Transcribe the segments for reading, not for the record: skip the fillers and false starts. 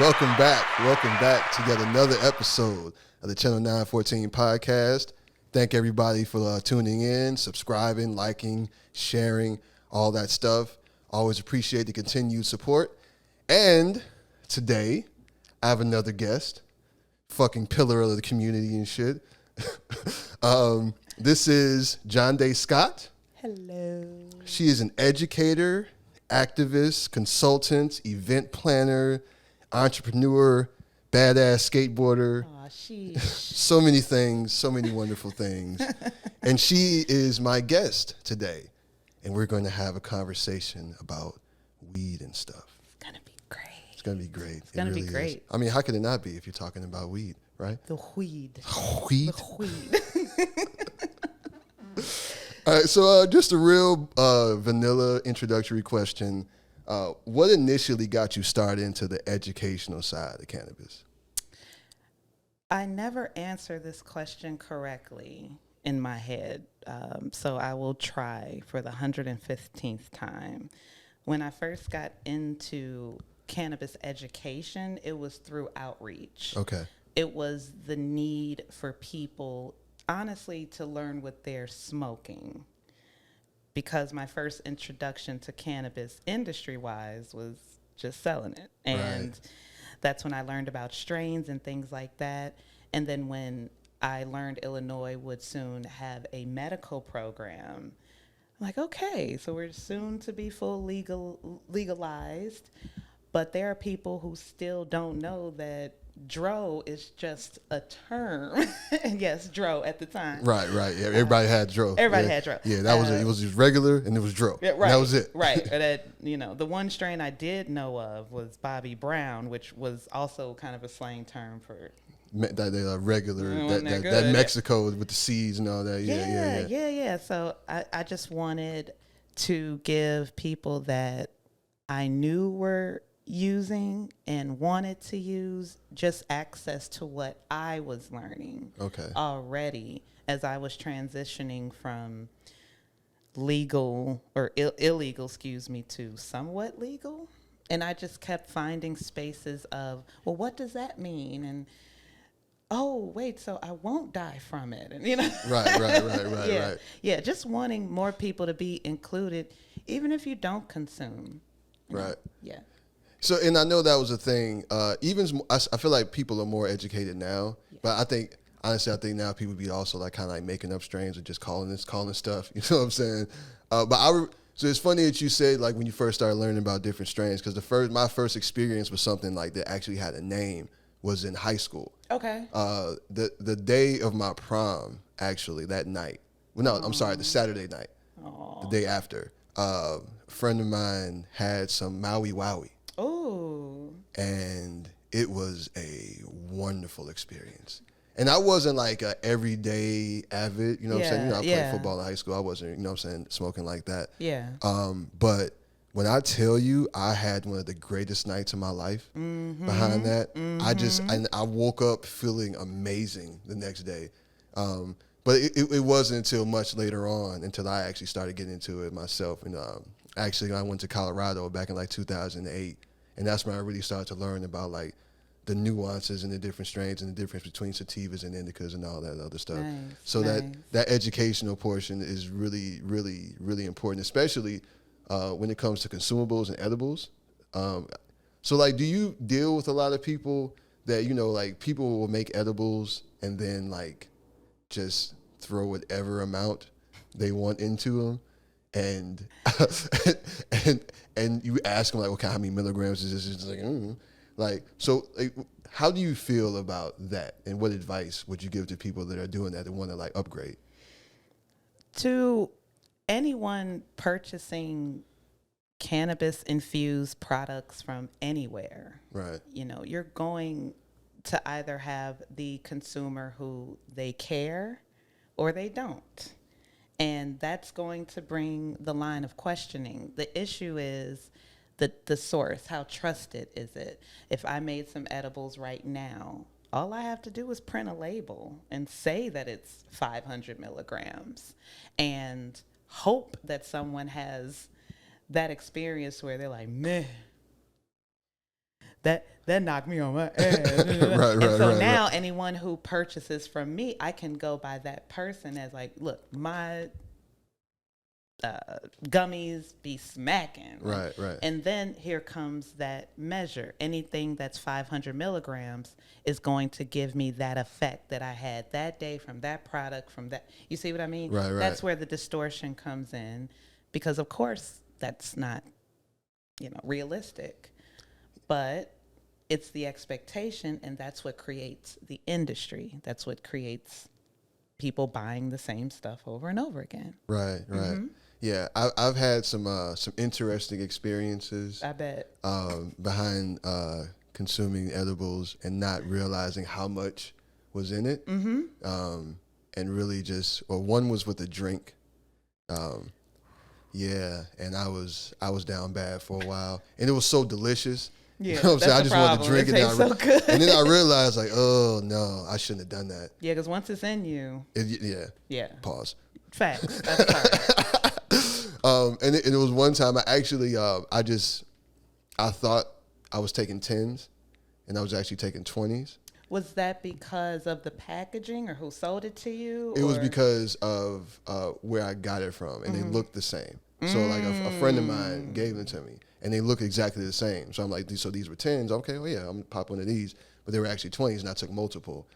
Welcome back to yet another episode of the Channel 914 podcast. Thank everybody for tuning in, subscribing, liking, sharing, all that stuff. Always appreciate the continued support. And today, I have another guest, fucking pillar of the community and shit. This is Jondae Scott. Hello. She is an educator, activist, consultant, event planner, entrepreneur, badass skateboarder. Aw, sheesh. So many things, so many wonderful things. And she is my guest today. And we're going to have a conversation about weed and stuff. It's going to be great. It's going to be great. It's going to be great. Is. I mean, how could it not be if you're talking about weed, right? The weed. Weed? The weed. All right, so just a real vanilla introductory question. What initially got you started into the educational side of cannabis? I never answer this question correctly in my head, so I will try for the 115th time. When I first got into cannabis education, it was through outreach. Okay. It was the need for people, honestly, to learn what they're smoking. Because my first introduction to cannabis industry-wise was just selling it. And that's when I learned about strains and things like that. And then when I learned Illinois would soon have a medical program, I'm like, okay, so we're soon to be legalized. But there are people who still don't know that dro is just a term. Yes, dro at the time. Right. Yeah, everybody had dro. Everybody had dro. Yeah, that was it. It was just regular and it was dro. Yeah, right. That was it. Right. That, the one strain I did know of was Bobby Brown, which was also kind of a slang term for that regular, that Mexico with the seeds and all that. Yeah. So I just wanted to give people that I knew were using and wanted to use just access to what I was learning already as I was transitioning from legal or illegal, to somewhat legal. And I just kept finding spaces of, well, what does that mean? And oh, wait, so I won't die from it. And Right. Yeah, just wanting more people to be included, even if you don't consume. Right. Yeah. So, and I know that was a thing. I feel like people are more educated now, but I think now people be also like kind of like making up strains or just calling stuff. You know what I'm saying? So it's funny that you said like when you first started learning about different strains, because my first experience with something like that actually had a name was in high school. Okay. The day of my prom, actually, that night. Well, no, I'm sorry, the Saturday night. Aww. The day after. A friend of mine had some Maui Wowie. Oh. And it was a wonderful experience. And I wasn't like a everyday avid, you know what I'm saying? I played football in high school. I wasn't, smoking like that. Yeah. But when I tell you I had one of the greatest nights of my life behind that, I woke up feeling amazing the next day. But it wasn't until much later on until I actually started getting into it myself. And actually, I went to Colorado back in like 2008, and that's when I really started to learn about like the nuances and the different strains and the difference between sativas and indicas and all that other stuff. Nice, so that educational portion is really, really, really important, especially when it comes to consumables and edibles. So like, do you deal with a lot of people that, like people will make edibles and then like just throw whatever amount they want into them? And and you ask them like, okay, how many milligrams is this? It's like, so like, how do you feel about that? And what advice would you give to people that are doing that want to like upgrade? To anyone purchasing cannabis infused products from anywhere, right? You're going to either have the consumer who they care or they don't. And that's going to bring the line of questioning. The issue is the source. How trusted is it? If I made some edibles right now, all I have to do is print a label and say that it's 500 milligrams and hope that someone has that experience where they're like, meh, that knocked me on my ass. right, So right, now right. anyone who purchases from me, I can go by that person as like, look, my gummies be smacking. Right, right. And then here comes that measure. Anything that's 500 milligrams is going to give me that effect that I had that day from that product, from that. You see what I mean? Right, right. That's where the distortion comes in, because of course that's not, realistic. But it's the expectation, and that's what creates the industry. That's what creates people buying the same stuff over and over again. Right, right. Yeah, I've had some interesting experiences. I bet. Behind consuming edibles and not realizing how much was in it. And really one was with a drink. Yeah, and I was down bad for a while, and it was so delicious. Yeah, You know what I'm saying? I just wanted to drink it. And tastes so good. and then I realized, like, oh no, I shouldn't have done that. Yeah, because once it's in you. Yeah. Pause. Facts. That's hard. And it was one time I actually, I thought I was taking 10s, and I was actually taking 20s. Was that because of the packaging, or who sold it to you? It was because of where I got it from, and they looked the same. So like a friend of mine gave them to me, and they look exactly the same. So I'm like, so these were 10s. Okay, well, yeah, I'm gonna pop one of these. But they were actually 20s, and I took multiple.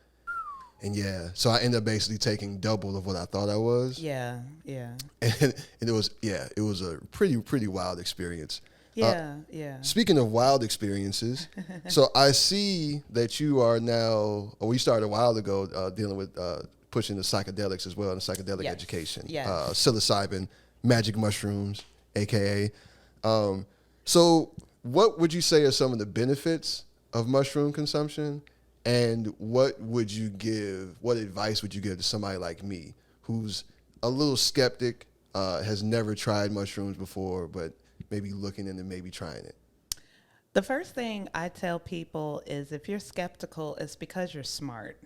And yeah, so I ended up basically taking double of what I thought I was. Yeah, yeah. And it was a pretty wild experience. Yeah. Speaking of wild experiences, so I see that you are now, or we started a while ago dealing with pushing the psychedelics as well, and psychedelic education. Yes. Psilocybin, magic mushrooms, AKA. So what would you say are some of the benefits of mushroom consumption? And what advice would you give to somebody like me who's a little skeptic, has never tried mushrooms before, but maybe looking into maybe trying it? The first thing I tell people is, if you're skeptical, it's because you're smart.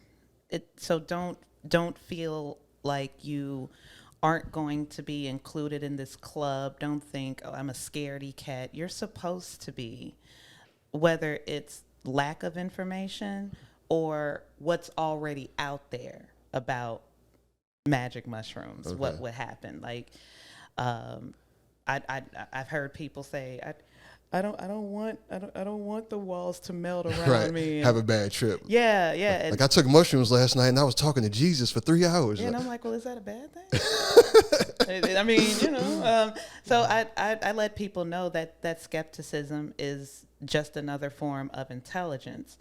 So don't feel like you aren't going to be included in this club. Don't think, oh, I'm a scaredy cat. You're supposed to be, whether it's lack of information or what's already out there about magic mushrooms. Okay. What would happen? Like, I've heard people say, I don't want the walls to melt around me. Have a bad trip. Yeah. Like I took mushrooms last night and I was talking to Jesus for 3 hours. Yeah, and I'm like, well, is that a bad thing? I mean, so I let people know that skepticism is just another form of intelligence.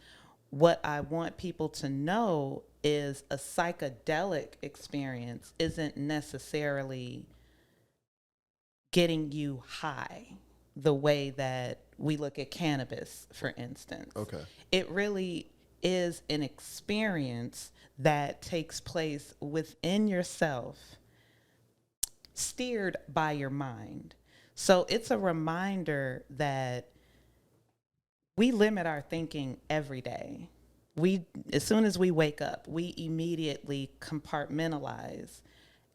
What I want people to know is a psychedelic experience isn't necessarily getting you high the way that we look at cannabis, for instance. Okay. It really is an experience that takes place within yourself, steered by your mind. So it's a reminder that we limit our thinking every day. As soon as we wake up, we immediately compartmentalize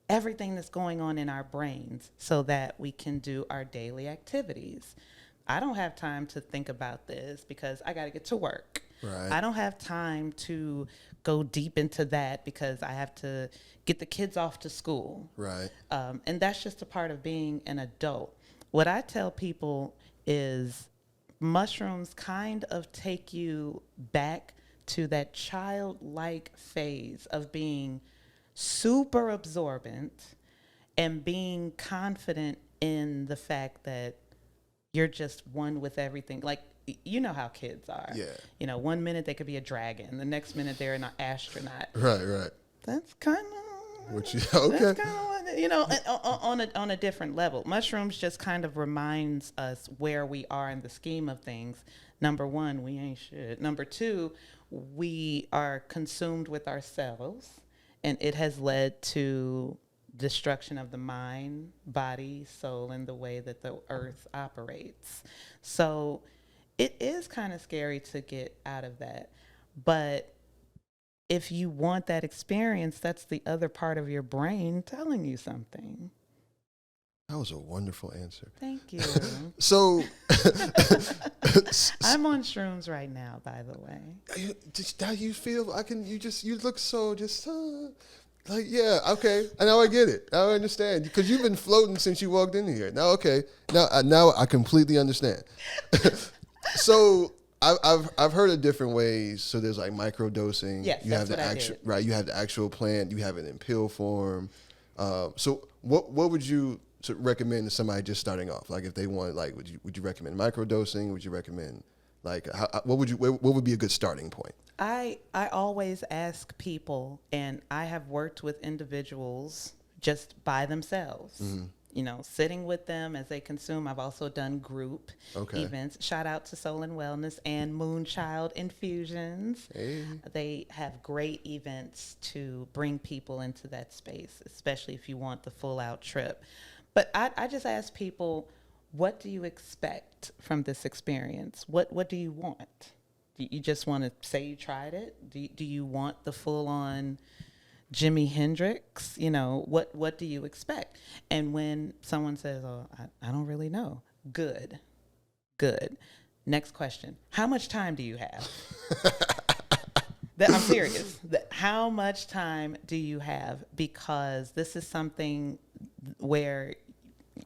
everything that's going on in our brains so that we can do our daily activities. I don't have time to think about this because I got to get to work. Right. I don't have time to go deep into that because I have to get the kids off to school. Right. And that's just a part of being an adult. What I tell people is mushrooms kind of take you back to that childlike phase of being super absorbent and being confident in the fact that you're just one with everything. Like, you know how kids are. Yeah. 1 minute they could be a dragon, the next minute they're an astronaut. Right. That's kind of what you okay. That's kind of on a different level. Mushrooms just kind of reminds us where we are in the scheme of things. Number one, we ain't shit. Number two, we are consumed with ourselves. And it has led to destruction of the mind, body, soul, and the way that the earth operates. So it is kind of scary to get out of that. But if you want that experience, that's the other part of your brain telling you something. That was a wonderful answer. Thank you. So, I'm on shrooms right now, by the way. just how you feel? You look so just like, yeah, okay. Now I get it. Now I understand because you've been floating since you walked in here. Now, okay. Now I completely understand. So I've heard of different ways. So there's like micro dosing. Yes, you that's have the what I actual did. right. You have the actual plant. You have it in pill form. So what would you recommend to somebody just starting off? Like if they want, like, would you recommend micro dosing? Would you recommend like what would be a good starting point? I always ask people, and I have worked with individuals just by themselves. You know, sitting with them as they consume. I've also done group events. Shout out to Soul and Wellness and Moonchild Infusions. Hey. They have great events to bring people into that space, especially if you want the full out trip. But I just ask people, what do you expect from this experience? What do you want? Do you just want to say you tried it? Do you want the full on Jimi Hendrix? You know, what do you expect? And when someone says, oh, I don't really know. Good. Next question. How much time do you have? I'm serious. How much time do you have? Because this is something where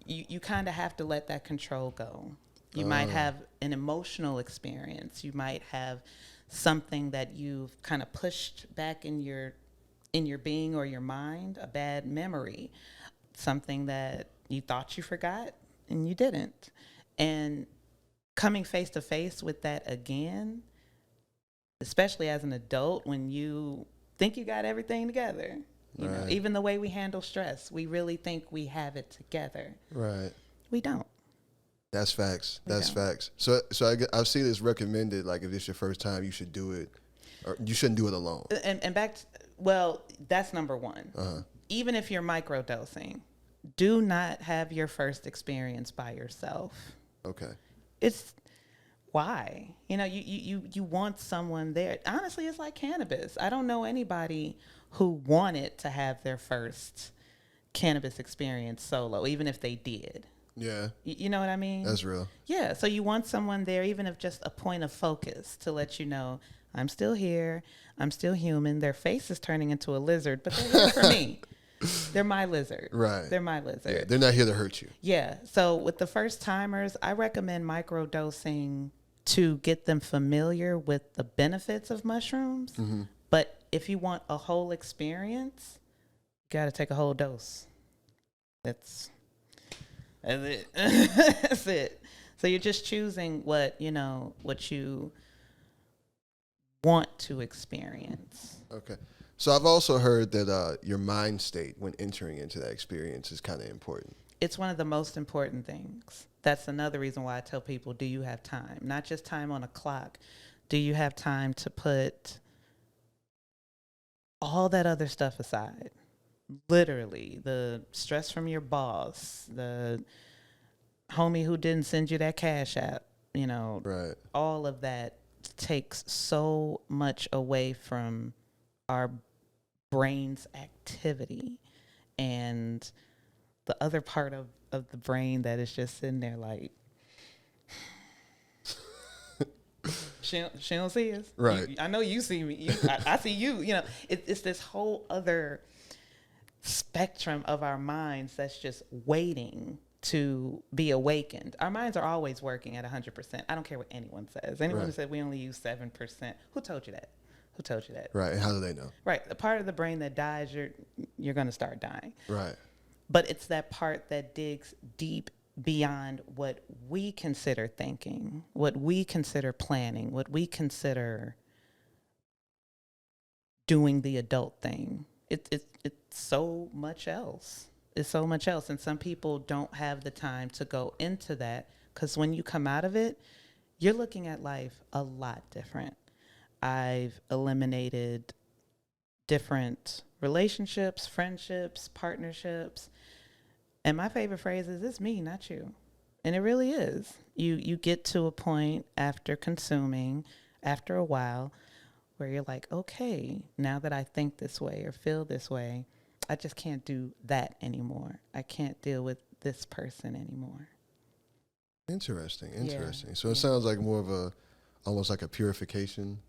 you kind of have to let that control go. You might have an emotional experience. You might have something that you've kind of pushed back in your being or your mind, a bad memory, something that you thought you forgot and you didn't. And coming face to face with that again, especially as an adult, when you think you got everything together, you know, even the way we handle stress, we really think we have it together. Right. We don't. That's facts. That's facts. So I've seen this recommended, like if it's your first time, you should do it, or you shouldn't do it alone. And back to, well, that's number one. Even if you're microdosing, do not have your first experience by yourself. Okay. It's why? You know, you want someone there. Honestly, it's like cannabis. I don't know anybody who wanted to have their first cannabis experience solo, even if they did. Yeah. You know what I mean? That's real. Yeah. So you want someone there, even if just a point of focus, to let you know, I'm still here. I'm still human. Their face is turning into a lizard, but they're here for me. They're my lizard. Right. They're my lizard. Yeah, they're not here to hurt you. Yeah. So with the first timers, I recommend microdosing to get them familiar with the benefits of mushrooms. But if you want a whole experience, you got to take a whole dose. That's it. That's it. So you're just choosing what you want to experience. Okay. So I've also heard that your mind state when entering into that experience is kind of important. It's one of the most important things. That's another reason why I tell people, do you have time? Not just time on a clock. Do you have time to put all that other stuff aside? Literally, the stress from your boss, the homie who didn't send you that cash app, you know, right. All of that takes so much away from our brain's activity. And the other part of the brain that is just sitting there like, she don't see us. Right. I know you see me. I see you. You know, it's this whole other spectrum of our minds that's just waiting to be awakened. Our minds are always working at 100%. I don't care what anyone says. Anyone who said we only use 7%, who told you that? Who told you that? Right. And how do they know? Right. The part of the brain that dies, you're going to start dying. Right. But it's that part that digs deep beyond what we consider thinking, what we consider planning, what we consider doing the adult thing. It's so much else. It's so much else. And some people don't have the time to go into that, because when you come out of it, you're looking at life a lot different. I've eliminated different relationships, friendships, partnerships. And my favorite phrase is, it's me, not you. And it really is. You get to a point after consuming, after a while, where you're like, okay, now that I think this way or feel this way, I just can't do that anymore. I can't deal with this person anymore. Interesting. Yeah. So it sounds like more of almost like a purification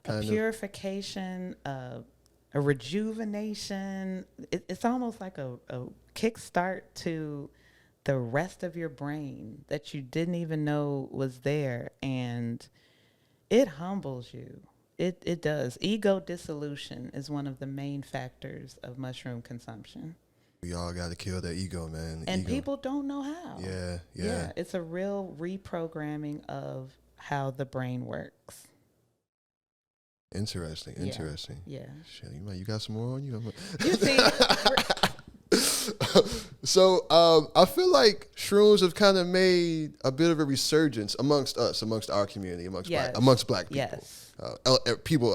kind A purification, a rejuvenation. It's almost like a kickstart to the rest of your brain that you didn't even know was there, and it humbles you. It does. Ego dissolution is one of the main factors of mushroom consumption. We all got to kill that ego, man. And Ego. people don't know how. Yeah. It's a real reprogramming of how the brain works. Interesting. Yeah. Shit, you got some more on you? You see, So I feel like shrooms have kind of made a bit of a resurgence amongst our community, amongst black people. Yes. Other people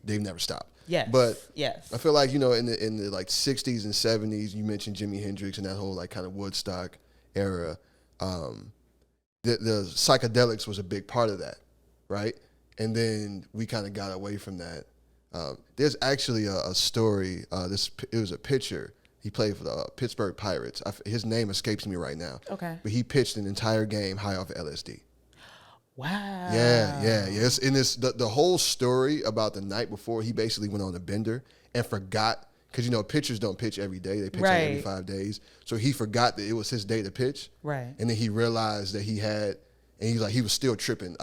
they've never stopped. Yes. But yes. I feel like, in the like 60s and 70s, you mentioned Jimi Hendrix and that whole like kind of Woodstock era. The psychedelics was a big part of that, right? And then we kind of got away from that. There's actually a story. It was a pitcher. He played for the Pittsburgh Pirates. His name escapes me right now. Okay. But he pitched an entire game high off LSD. Wow. Yeah. Yes. In the whole story about the night before, he basically went on a bender and forgot, because pitchers don't pitch every day; they pitch like every 5 days. So he forgot that it was his day to pitch. Right. And then he realized that he was still tripping.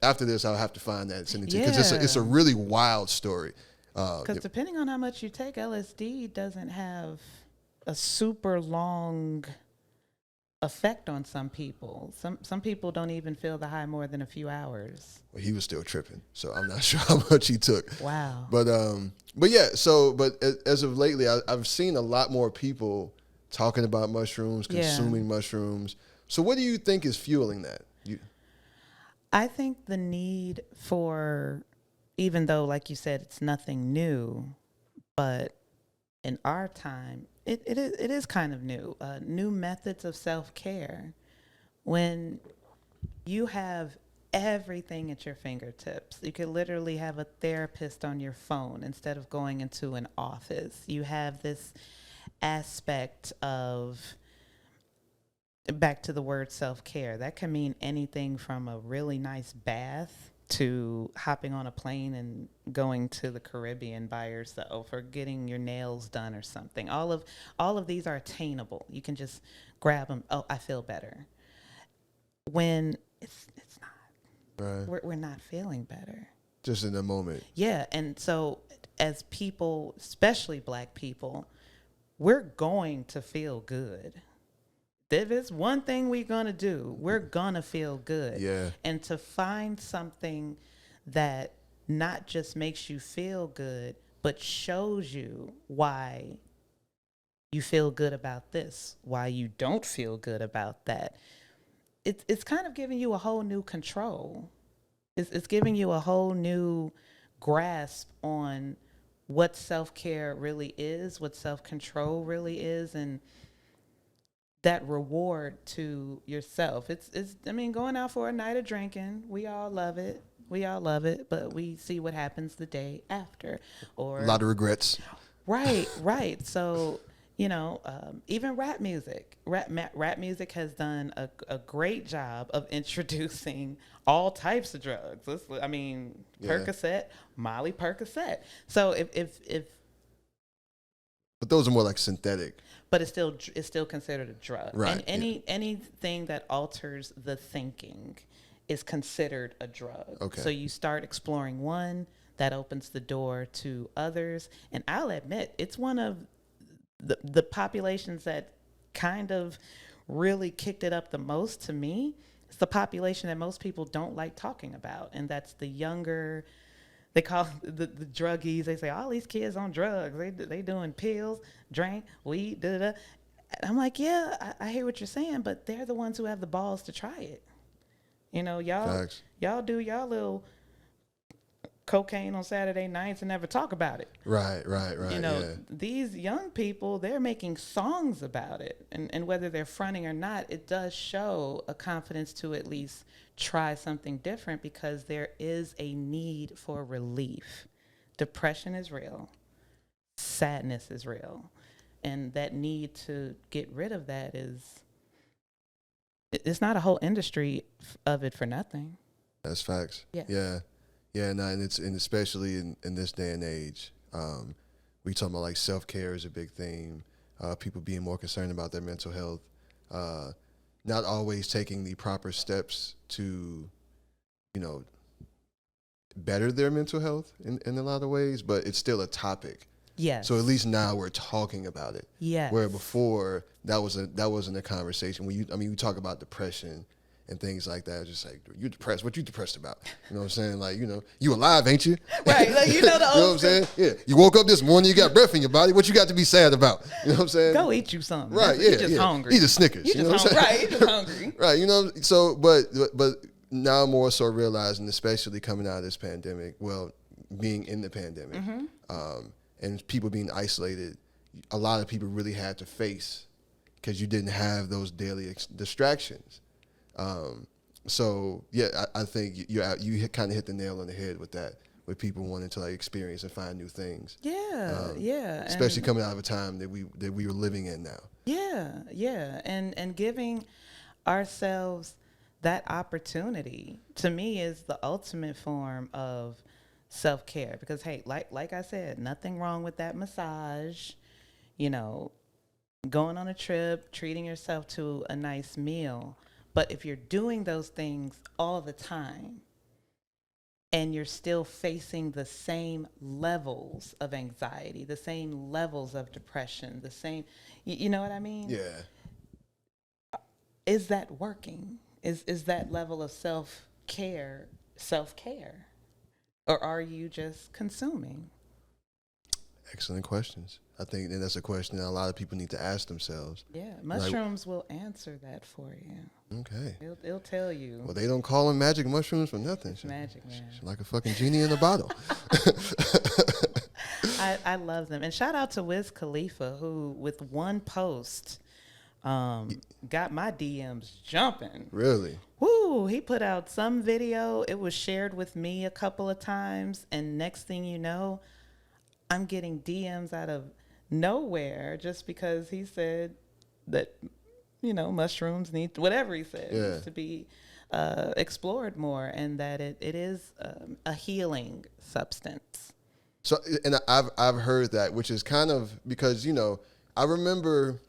After this, I'll have to find that and send it to you, because it's a really wild story. Because depending on how much you take, LSD doesn't have a super long effect on some people. Some people don't even feel the high more than a few hours. Well, he was still tripping, so I'm not sure how much he took. Wow. But yeah. But as of lately, I've seen a lot more people talking about mushrooms, consuming mushrooms. So what do you think is fueling that? I think the need for, even though, like you said, it's nothing new, but in our time, it is kind of new. New methods of self-care. When you have everything at your fingertips, you could literally have a therapist on your phone instead of going into an office. You have this aspect of, back to the word self-care, that can mean anything from a really nice bath to hopping on a plane and going to the Caribbean by yourself, or getting your nails done or something. All of these are attainable. You can just grab them. Oh, I feel better. When it's not. Right. We're not feeling better. Just in the moment. Yeah, and so as people, especially Black people, we're going to feel good. If it's one thing we're going to do, we're going to feel good. Yeah. And to find something that not just makes you feel good, but shows you why you feel good about this, why you don't feel good about that. It's kind of giving you a whole new control. It's giving you a whole new grasp on what self-care really is, what self-control really is, and that reward to yourself. It's going out for a night of drinking, we all love it, but we see what happens the day after, or a lot of regrets. Right. So even rap music has done a great job of introducing all types of drugs. Percocet, Molly Percocet. So if but those are more like synthetic. But it's still considered a drug. Right. And anything that alters the thinking is considered a drug. Okay. So you start exploring one, that opens the door to others. And I'll admit, it's one of the populations that kind of really kicked it up the most to me. It's the population that most people don't like talking about, and that's the younger. They call the druggies. They say, all these kids on drugs. They doing pills, drink, weed, da-da-da. I'm like, yeah, I hear what you're saying, but they're the ones who have the balls to try it. Y'all do y'all little cocaine on Saturday nights and never talk about it. Right. These young people, they're making songs about it. And whether they're fronting or not, it does show a confidence to at least try something different, because there is a need for relief. Depression is real. Sadness is real. and that need to get rid of that it's not a whole industry of it for nothing. That's facts. Yes. Yeah. No, and especially in this day and age, we talk about like self-care is a big theme. People being more concerned about their mental health, not always taking the proper steps to, better their mental health in a lot of ways, but it's still a topic. Yes. So at least now we're talking about it. Yes. Where before that wasn't a conversation. We talk about depression and things like that. It's just like, you're depressed. What you depressed about? You know what I'm saying? Like, you alive, ain't you? Right. Like, the you know what I'm saying? Yeah. You woke up this morning, you got breath in your body. What you got to be sad about? You know what I'm saying? Go eat you something. Right. You're just hungry. Eat a Snickers. You know what I'm saying? Right. You're just hungry. Right. So, but now I'm more so realizing, especially coming out of this pandemic, well, being in the pandemic, and people being isolated, a lot of people really had to face because you didn't have those daily distractions. So yeah, I think you kind of hit the nail on the head with that, with people wanting to like experience and find new things. Yeah, yeah. Especially coming out of a time that we were living in now. Yeah, and giving ourselves that opportunity, to me, is the ultimate form of self-care. Because hey, like I said, nothing wrong with that massage, going on a trip, treating yourself to a nice meal. But if you're doing those things all the time and you're still facing the same levels of anxiety, the same levels of depression, the same, you know what I mean? Yeah. Is that working? Is that level of self-care? Or are you just consuming? Excellent questions. I think that's a question that a lot of people need to ask themselves. Yeah, mushrooms will answer that for you. Okay. It'll tell you. Well, they don't call them magic mushrooms for nothing. It's magic, man. It's like a fucking genie in a bottle. I love them. And shout out to Wiz Khalifa, who with one post got my DMs jumping. Really? Woo! He put out some video. It was shared with me a couple of times. And next thing you know, I'm getting DMs out of nowhere just because he said that, mushrooms need, whatever he said, needs to be explored more, and that it is a healing substance. So, and I've heard that, which is kind of because, I remember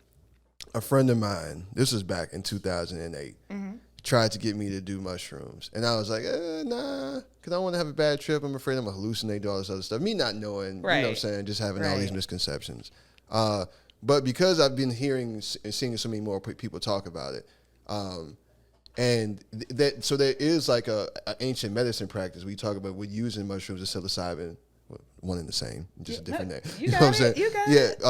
a friend of mine, this was back in 2008, tried to get me to do mushrooms. And I was like, nah, because I don't want to have a bad trip. I'm afraid I'm going to hallucinate, do all this other stuff. Me not knowing, right. You know what I'm saying, just having all these misconceptions. But because I've been hearing and seeing so many more people talk about it, and so there is like a ancient medicine practice we talk about with using mushrooms and psilocybin, one and the same, just a different name. You know what I'm saying? You got it.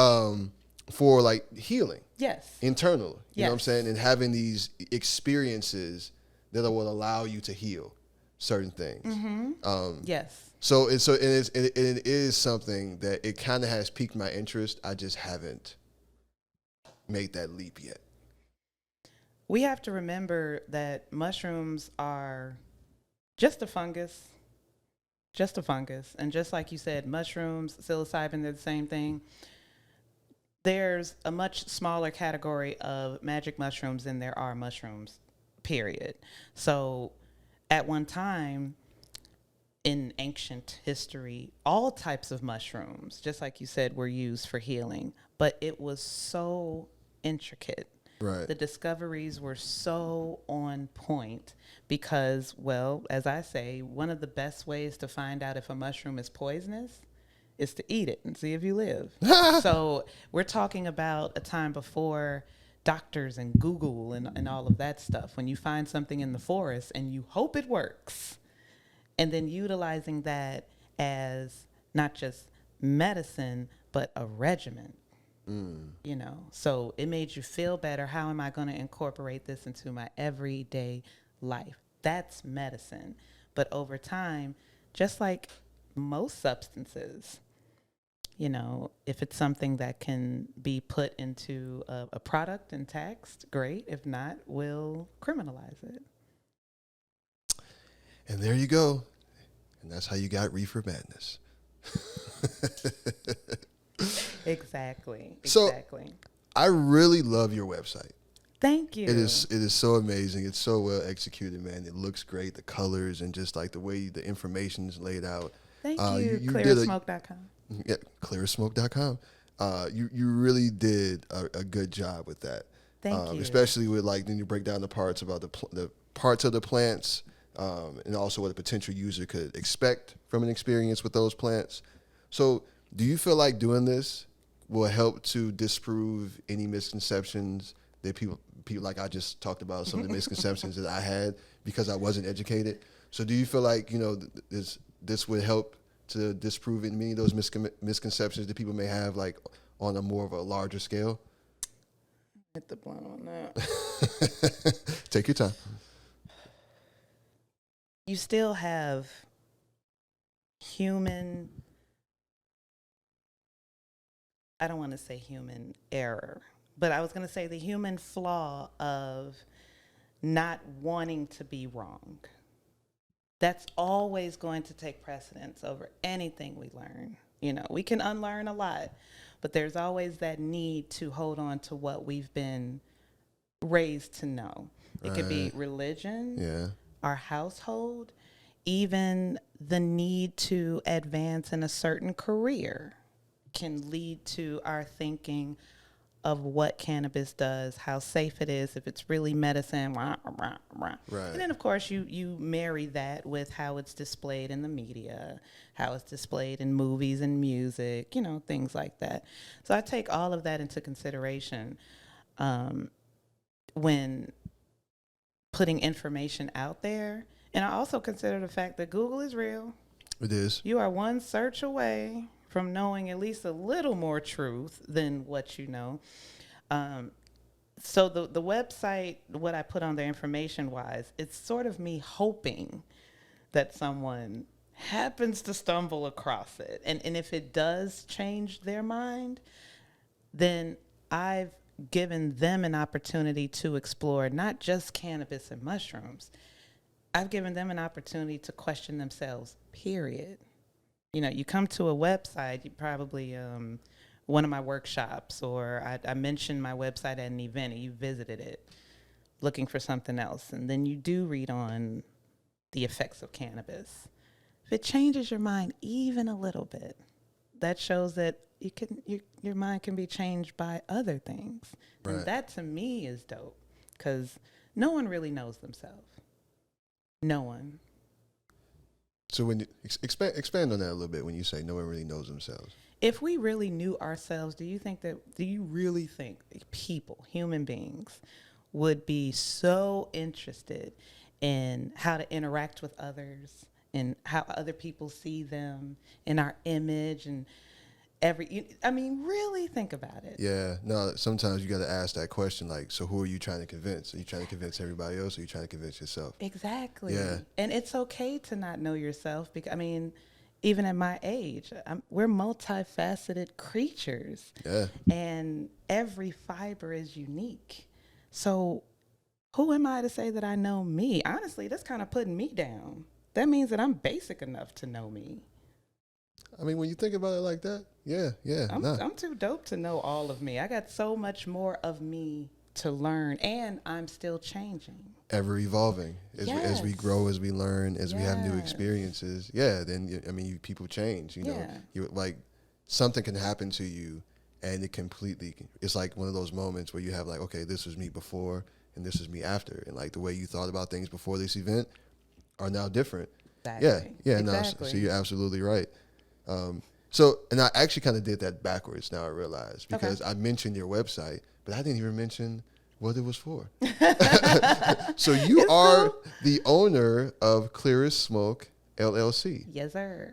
For like healing. Yes. Internal. You know what I'm saying? And having these experiences that will allow you to heal certain things. Yes. So it is something that it kind of has piqued my interest. I just haven't made that leap yet. We have to remember that mushrooms are just a fungus. And just like you said, mushrooms, psilocybin, they're the same thing. There's a much smaller category of magic mushrooms than there are mushrooms, period. So at one time in ancient history, all types of mushrooms, just like you said, were used for healing, but it was so intricate. Right. The discoveries were so on point because, well, as I say, one of the best ways to find out if a mushroom is poisonous is to eat it and see if you live. So we're talking about a time before doctors and Google and all of that stuff. When you find something in the forest and you hope it works, and then utilizing that as not just medicine, but a regimen. So it made you feel better. How am I going to incorporate this into my everyday life? That's medicine. But over time, just like most substances, if it's something that can be put into a product and taxed, great. If not, we'll criminalize it. And there you go. And that's how you got reefer madness. Exactly. So Exactly. I really love your website. Thank you. It is so amazing. It's so well executed, man. It looks great. The colors and just like the way the information is laid out. Thank you. You did Clearsmoke.com. Yeah, clearsmoke.com. You really did a good job with that. Thank you. Especially with like then you break down the parts about the parts of the plants, and also what a potential user could expect from an experience with those plants. So, do you feel like doing this will help to disprove any misconceptions that people like I just talked about, some of the misconceptions that I had because I wasn't educated? So, do you feel like this would help to disprove many of those misconceptions that people may have, like on a more of a larger scale? Hit the blunt on that. Take your time. You still have human, I don't want to say human error, but I was going to say the human flaw of not wanting to be wrong. That's always going to take precedence over anything we learn. We can unlearn a lot, but there's always that need to hold on to what we've been raised to know. It could be religion, our household, even the need to advance in a certain career can lead to our thinking of what cannabis does, how safe it is, if it's really medicine, Right. And then, of course, you marry that with how it's displayed in the media, how it's displayed in movies and music, things like that. So I take all of that into consideration when putting information out there. And I also consider the fact that Google is real. It is. You are one search away from knowing at least a little more truth than what you know. So the website, what I put on there information-wise, it's sort of me hoping that someone happens to stumble across it. And if it does change their mind, then I've given them an opportunity to explore not just cannabis and mushrooms. I've given them an opportunity to question themselves, period. You come to a website, you probably, one of my workshops, or I mentioned my website at an event and you visited it looking for something else. And then you do read on the effects of cannabis. If it changes your mind even a little bit, that shows that your mind can be changed by other things. Right. And that to me is dope because no one really knows themselves. No one. So when you expand on that a little bit when you say no one really knows themselves. If we really knew ourselves, do you really think people, human beings, would be so interested in how to interact with others and how other people see them in our image and really think about it. Yeah. No, sometimes you got to ask that question, like, so who are you trying to convince? Are you trying to convince everybody else or are you trying to convince yourself? Exactly. Yeah. And it's okay to not know yourself because, even at my age, we're multifaceted creatures. Yeah. And every fiber is unique. So who am I to say that I know me? Honestly, that's kind of putting me down. That means that I'm basic enough to know me. When you think about it like that, yeah. I'm too dope to know all of me. I got so much more of me to learn, and I'm still changing. Ever evolving. As we grow, as we learn, as we have new experiences. Yeah, then, people change. You like something can happen to you, and it's like one of those moments where you have like, okay, this was me before, and this is me after. And like the way you thought about things before this event are now different. Exactly. Yeah, exactly. No, so you're absolutely right. And I actually kind of did that backwards now I realize because I mentioned your website, but I didn't even mention what it was for. So you are the owner of Clearest Smoke LLC. Yes, sir.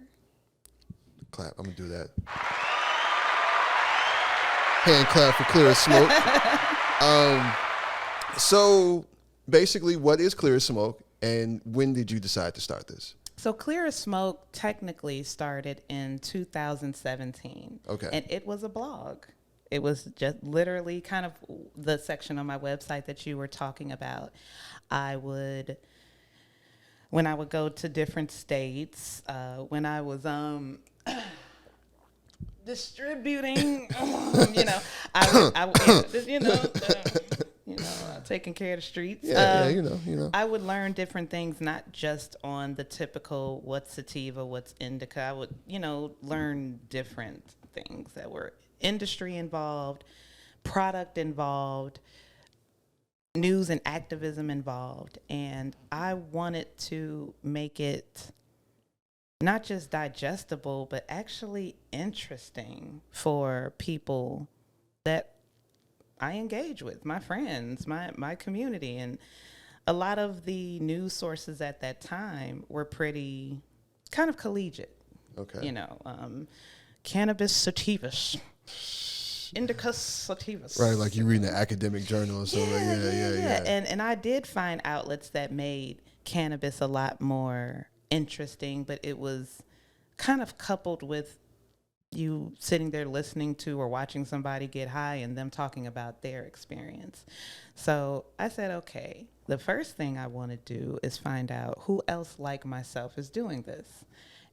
Clap. I'm going to do that. Hand clap for Clearest Smoke. So basically, what is Clearest Smoke and when did you decide to start this? So Clearest Smoke technically started in 2017. Okay. And it was a blog. It was just literally kind of the section on my website that you were talking about. When I would go to different states, when I was distributing, taking care of the streets. I would learn different things, not just on the typical what's sativa, what's indica. I would, learn different things that were industry involved, product involved, news and activism involved. And I wanted to make it not just digestible, but actually interesting for people that I engage with, my friends, my community. And a lot of the news sources at that time were pretty kind of collegiate. Okay. Cannabis sativas, indica sativas. Right, like you read in an academic journal or something. Yeah. And I did find outlets that made cannabis a lot more interesting, but it was kind of coupled with you sitting there listening to or watching somebody get high and them talking about their experience. So I said, okay, the first thing I want to do is find out who else like myself is doing this.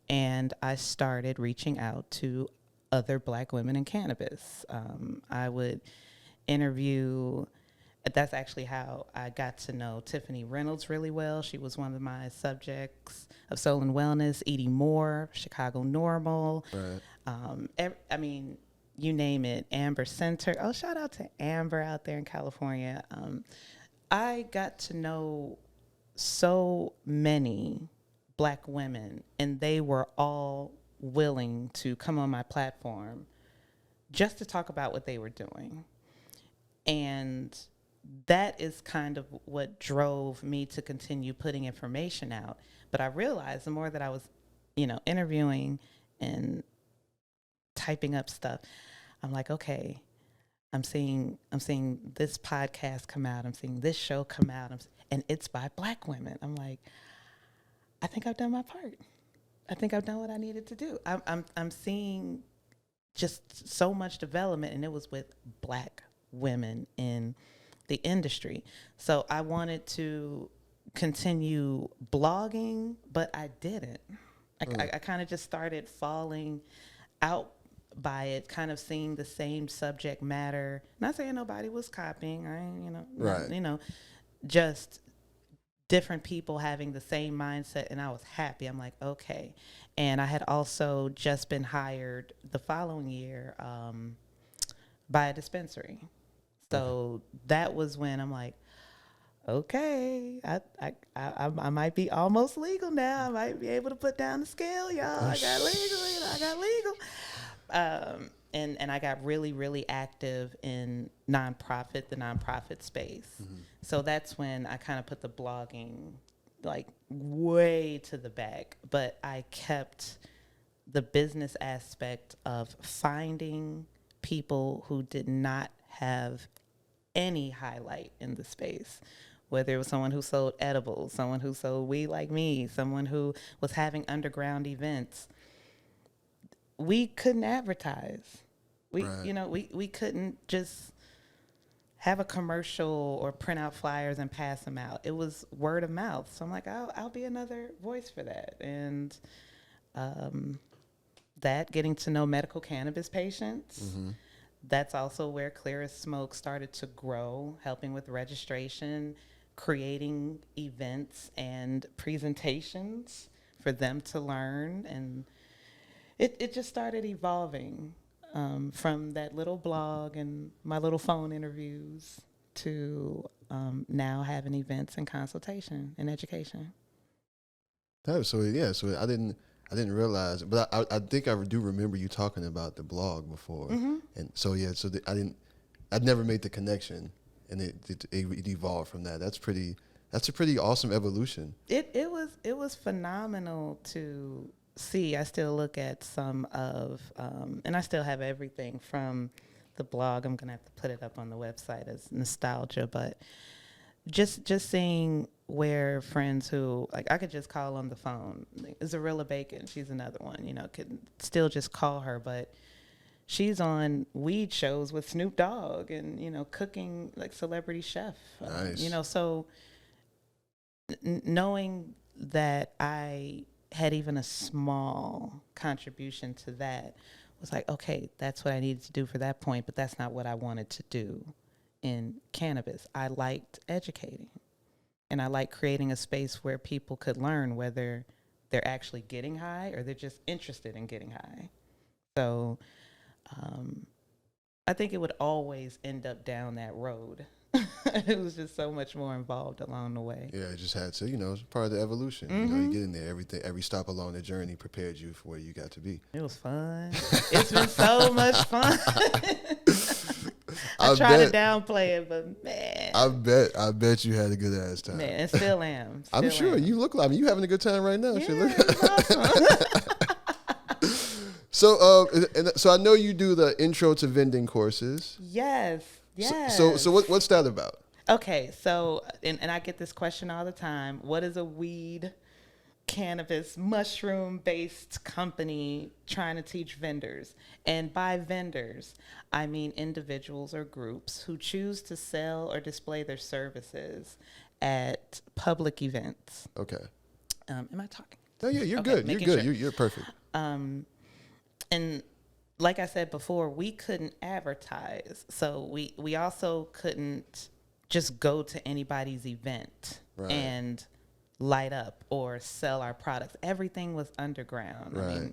And I started reaching out to other Black women in cannabis. I would interview. That's actually how I got to know Tiffany Reynolds really well. She was one of my subjects of Soul and Wellness, Edie Moore, Chicago Normal. Right. You name it, Amber Center. Oh, shout out to Amber out there in California. I got to know so many Black women, and they were all willing to come on my platform just to talk about what they were doing. And that is kind of what drove me to continue putting information out. But I realized the more that I was, interviewing and typing up stuff, I'm like, okay, I'm seeing this podcast come out. I'm seeing this show come out, and it's by Black women. I'm like, I think I've done my part. I think I've done what I needed to do. I'm seeing just so much development, and it was with Black women in the industry. So I wanted to continue blogging, but I didn't. I kind of just started falling out by it, kind of seeing the same subject matter. Not saying nobody was copying, Right. Just different people having the same mindset, and I was happy. I'm like, okay. And I had also just been hired the following year by a dispensary. So that was when I'm like, okay, I might be almost legal now. I might be able to put down the scale, y'all. I got legal. And I got really, really active in the nonprofit space. Mm-hmm. So that's when I kind of put the blogging like way to the back, but I kept the business aspect of finding people who did not have any highlight in the space, whether it was someone who sold edibles, someone who sold weed like me, someone who was having underground events. We couldn't advertise. We couldn't just have a commercial or print out flyers and pass them out. It was word of mouth. So I'm like, I'll be another voice for that. And that getting to know medical cannabis patients. Mm-hmm. That's also where Clear as Smoke started to grow, helping with registration, creating events and presentations for them to learn. And it just started evolving from that little blog and my little phone interviews to now having events and consultation and education. So I didn't realize, but I think I do remember you talking about the blog before, mm-hmm. And I'd never made the connection, and it evolved from that. That's a pretty awesome evolution. It was phenomenal to see. I still look at some of, and I still have everything from the blog. I'm gonna have to put it up on the website as nostalgia, but just seeing where friends who, like, I could just call on the phone. Zarilla Bacon, she's another one, could still just call her, but she's on weed shows with Snoop Dogg and, cooking like celebrity chef. Nice. So knowing that I had even a small contribution to that was like, okay, that's what I needed to do for that point, but that's not what I wanted to do in cannabis. I liked educating, and I liked creating a space where people could learn whether they're actually getting high or they're just interested in getting high. So I think it would always end up down that road. It was just so much more involved along the way. Yeah, it just had to, it's part of the evolution. You get in there, every stop along the journey prepared you for where you got to be. It was fun. It's been so much fun. I try to downplay it, but man. I bet you had a good ass time. Man, still am. I'm sure you look like you having a good time right now. Yeah, it's awesome. So I know you do the intro to vending courses. Yes. Yes. So what's that about? Okay, so and I get this question all the time. What is a weed, cannabis, mushroom-based company trying to teach vendors? And by vendors, I mean individuals or groups who choose to sell or display their services at public events. Okay. Am I talking? No, yeah, you're Okay, good. You're good. sure. You're perfect. And like I said before, we couldn't advertise. So we also couldn't just go to anybody's event and light up or sell our products. Everything was underground. Right. I mean,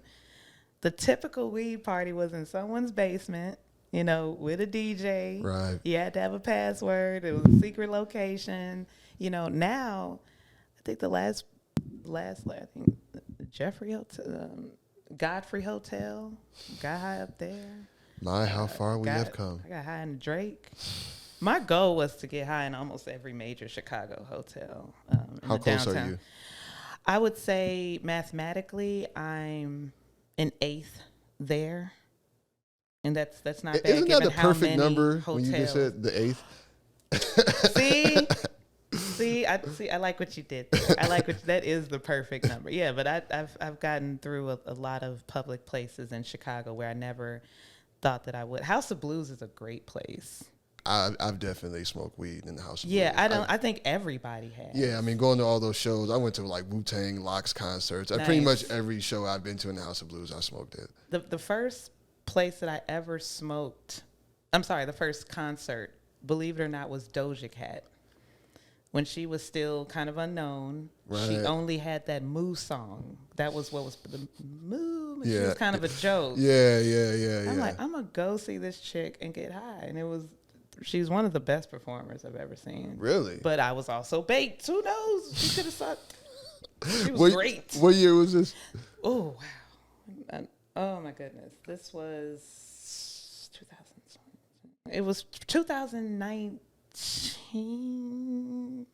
the typical weed party was in someone's basement, with a DJ. Right. You had to have a password. It was a secret location. Now, I think the last, I think Jeffrey Hotel, Godfrey Hotel, got high up there. How far we have come. I got high in Drake. My goal was to get high in almost every major Chicago hotel. How close downtown. are you? I would say mathematically, I'm an eighth there, and that's not bad. Isn't that the how perfect many number hotels. when you just said the eighth? I like what you did there. That is the perfect number. Yeah, but I've gotten through a lot of public places in Chicago where I never thought that I would. House of Blues is a great place. I've definitely smoked weed in the House of Blues. Yeah, I think everybody has. Yeah, I mean, going to all those shows, I went to like Wu-Tang, Locks concerts. Nice. Pretty much every show I've been to in the House of Blues, I smoked it. The first place that I ever smoked, the first concert, believe it or not, was Doja Cat. When she was still kind of unknown, she only had that Moo song. That was what was the Moo. She was kind of a joke. Yeah. I'm like, I'm going to go see this chick and get high. And she's one of the best performers I've ever seen. Really? But I was also baked. Who knows? She could have sucked. She was great. What year was this? Oh, wow. Oh, my goodness. This was 2000. It was 2019.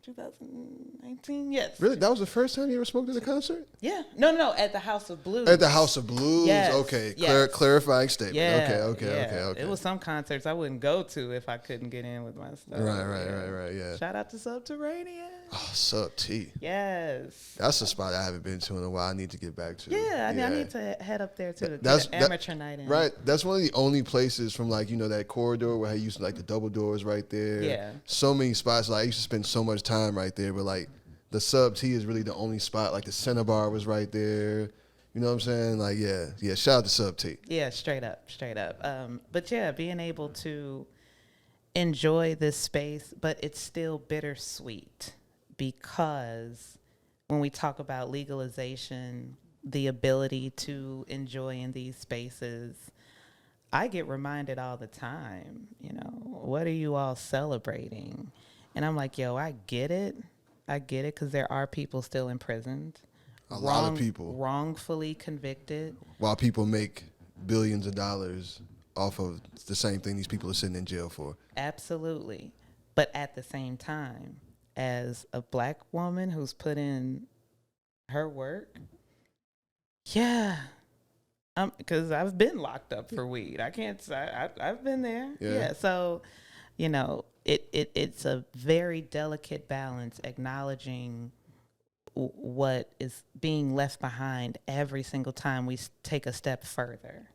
2019, yes. Really? That was the first time you ever smoked at a concert? Yeah. No, at the House of Blues. At the House of Blues? Yes. Okay. Yes. Clarifying statement. Yeah. Okay. It was some concerts I wouldn't go to if I couldn't get in with my stuff. Right, yeah. Shout out to Subterranean. Oh, Sub T. Yes. That's a spot I haven't been to in a while. I need to get back to. Yeah, I need to head up there too. That's amateur night in. Right. That's one of the only places from that corridor where I used to the double doors right there. Yeah. So many spots. I used to spend so much time right there, but the Sub T is really the only spot. The Center Bar was right there. You know what I'm saying? Yeah. Shout out to Sub T. Yeah, straight up. But yeah, being able to enjoy this space, but it's still bittersweet because when we talk about legalization, the ability to enjoy in these spaces, I get reminded all the time, what are you all celebrating? And I'm like, yo, I get it because there are people still imprisoned. A lot of people. Wrongfully convicted. While people make billions of dollars off of the same thing these people are sitting in jail for. Absolutely. But at the same time, as a black woman who's put in her work, yeah, because I've been locked up for weed. I've been there. Yeah. So, it's a very delicate balance, acknowledging what is being left behind every single time we take a step further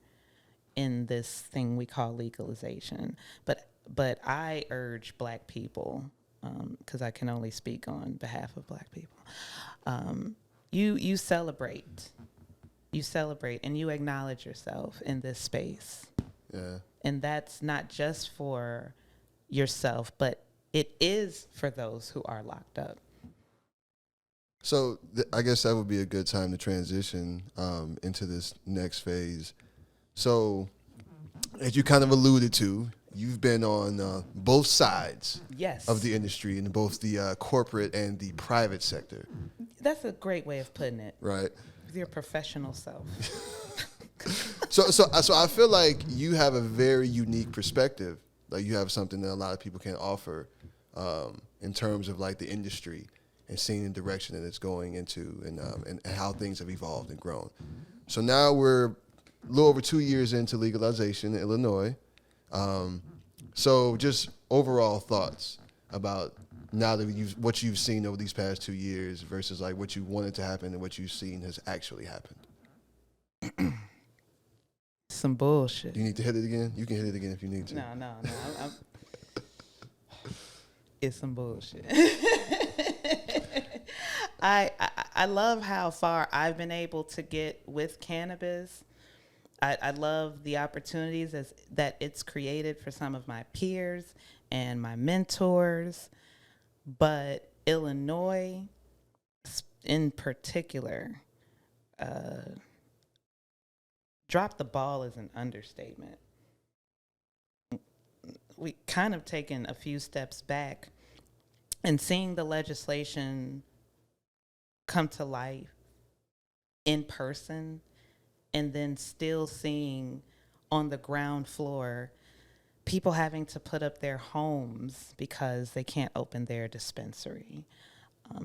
in this thing we call legalization. But I urge black people, because I can only speak on behalf of black people, you celebrate you celebrate and you acknowledge yourself in this space. Yeah. And that's not just for yourself, but it is for those who are locked up. So I guess that would be a good time to transition into this next phase. So as you kind of alluded to, you've been on both sides Yes. of the industry in both the corporate and the private sector. That's a great way of putting it. Right. With your professional self. So I feel like you have a very unique perspective. Like you have something that a lot of people can't offer in terms of like the industry and seeing the direction that it's going into and how things have evolved and grown. So now we're a little over 2 years into legalization in Illinois. So just overall thoughts about now that what you've seen over these past 2 years versus like what you wanted to happen and what you've seen has actually happened. Some bullshit. Do you need to hit it again? You can hit it again if you need to. No. It's some bullshit. I love how far I've been able to get with cannabis. I love the opportunities that it's created for some of my peers and my mentors. But Illinois, in particular, dropped the ball is an understatement. We kind of taken a few steps back and seeing the legislation come to life in person and then still seeing on the ground floor people having to put up their homes because they can't open their dispensary.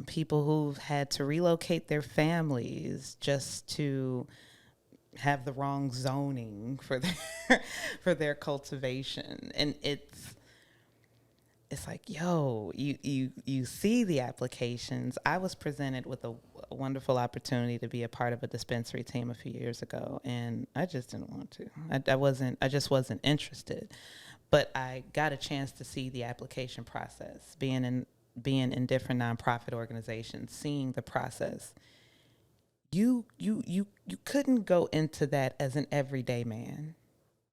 People who've had to relocate their families just to have the wrong zoning for their cultivation. And it's like, yo, you see the applications. I was presented with a wonderful opportunity to be a part of a dispensary team a few years ago, and I just didn't want to. I just wasn't interested. But I got a chance to see the application process, being in different nonprofit organizations, seeing the process. You couldn't go into that as an everyday man.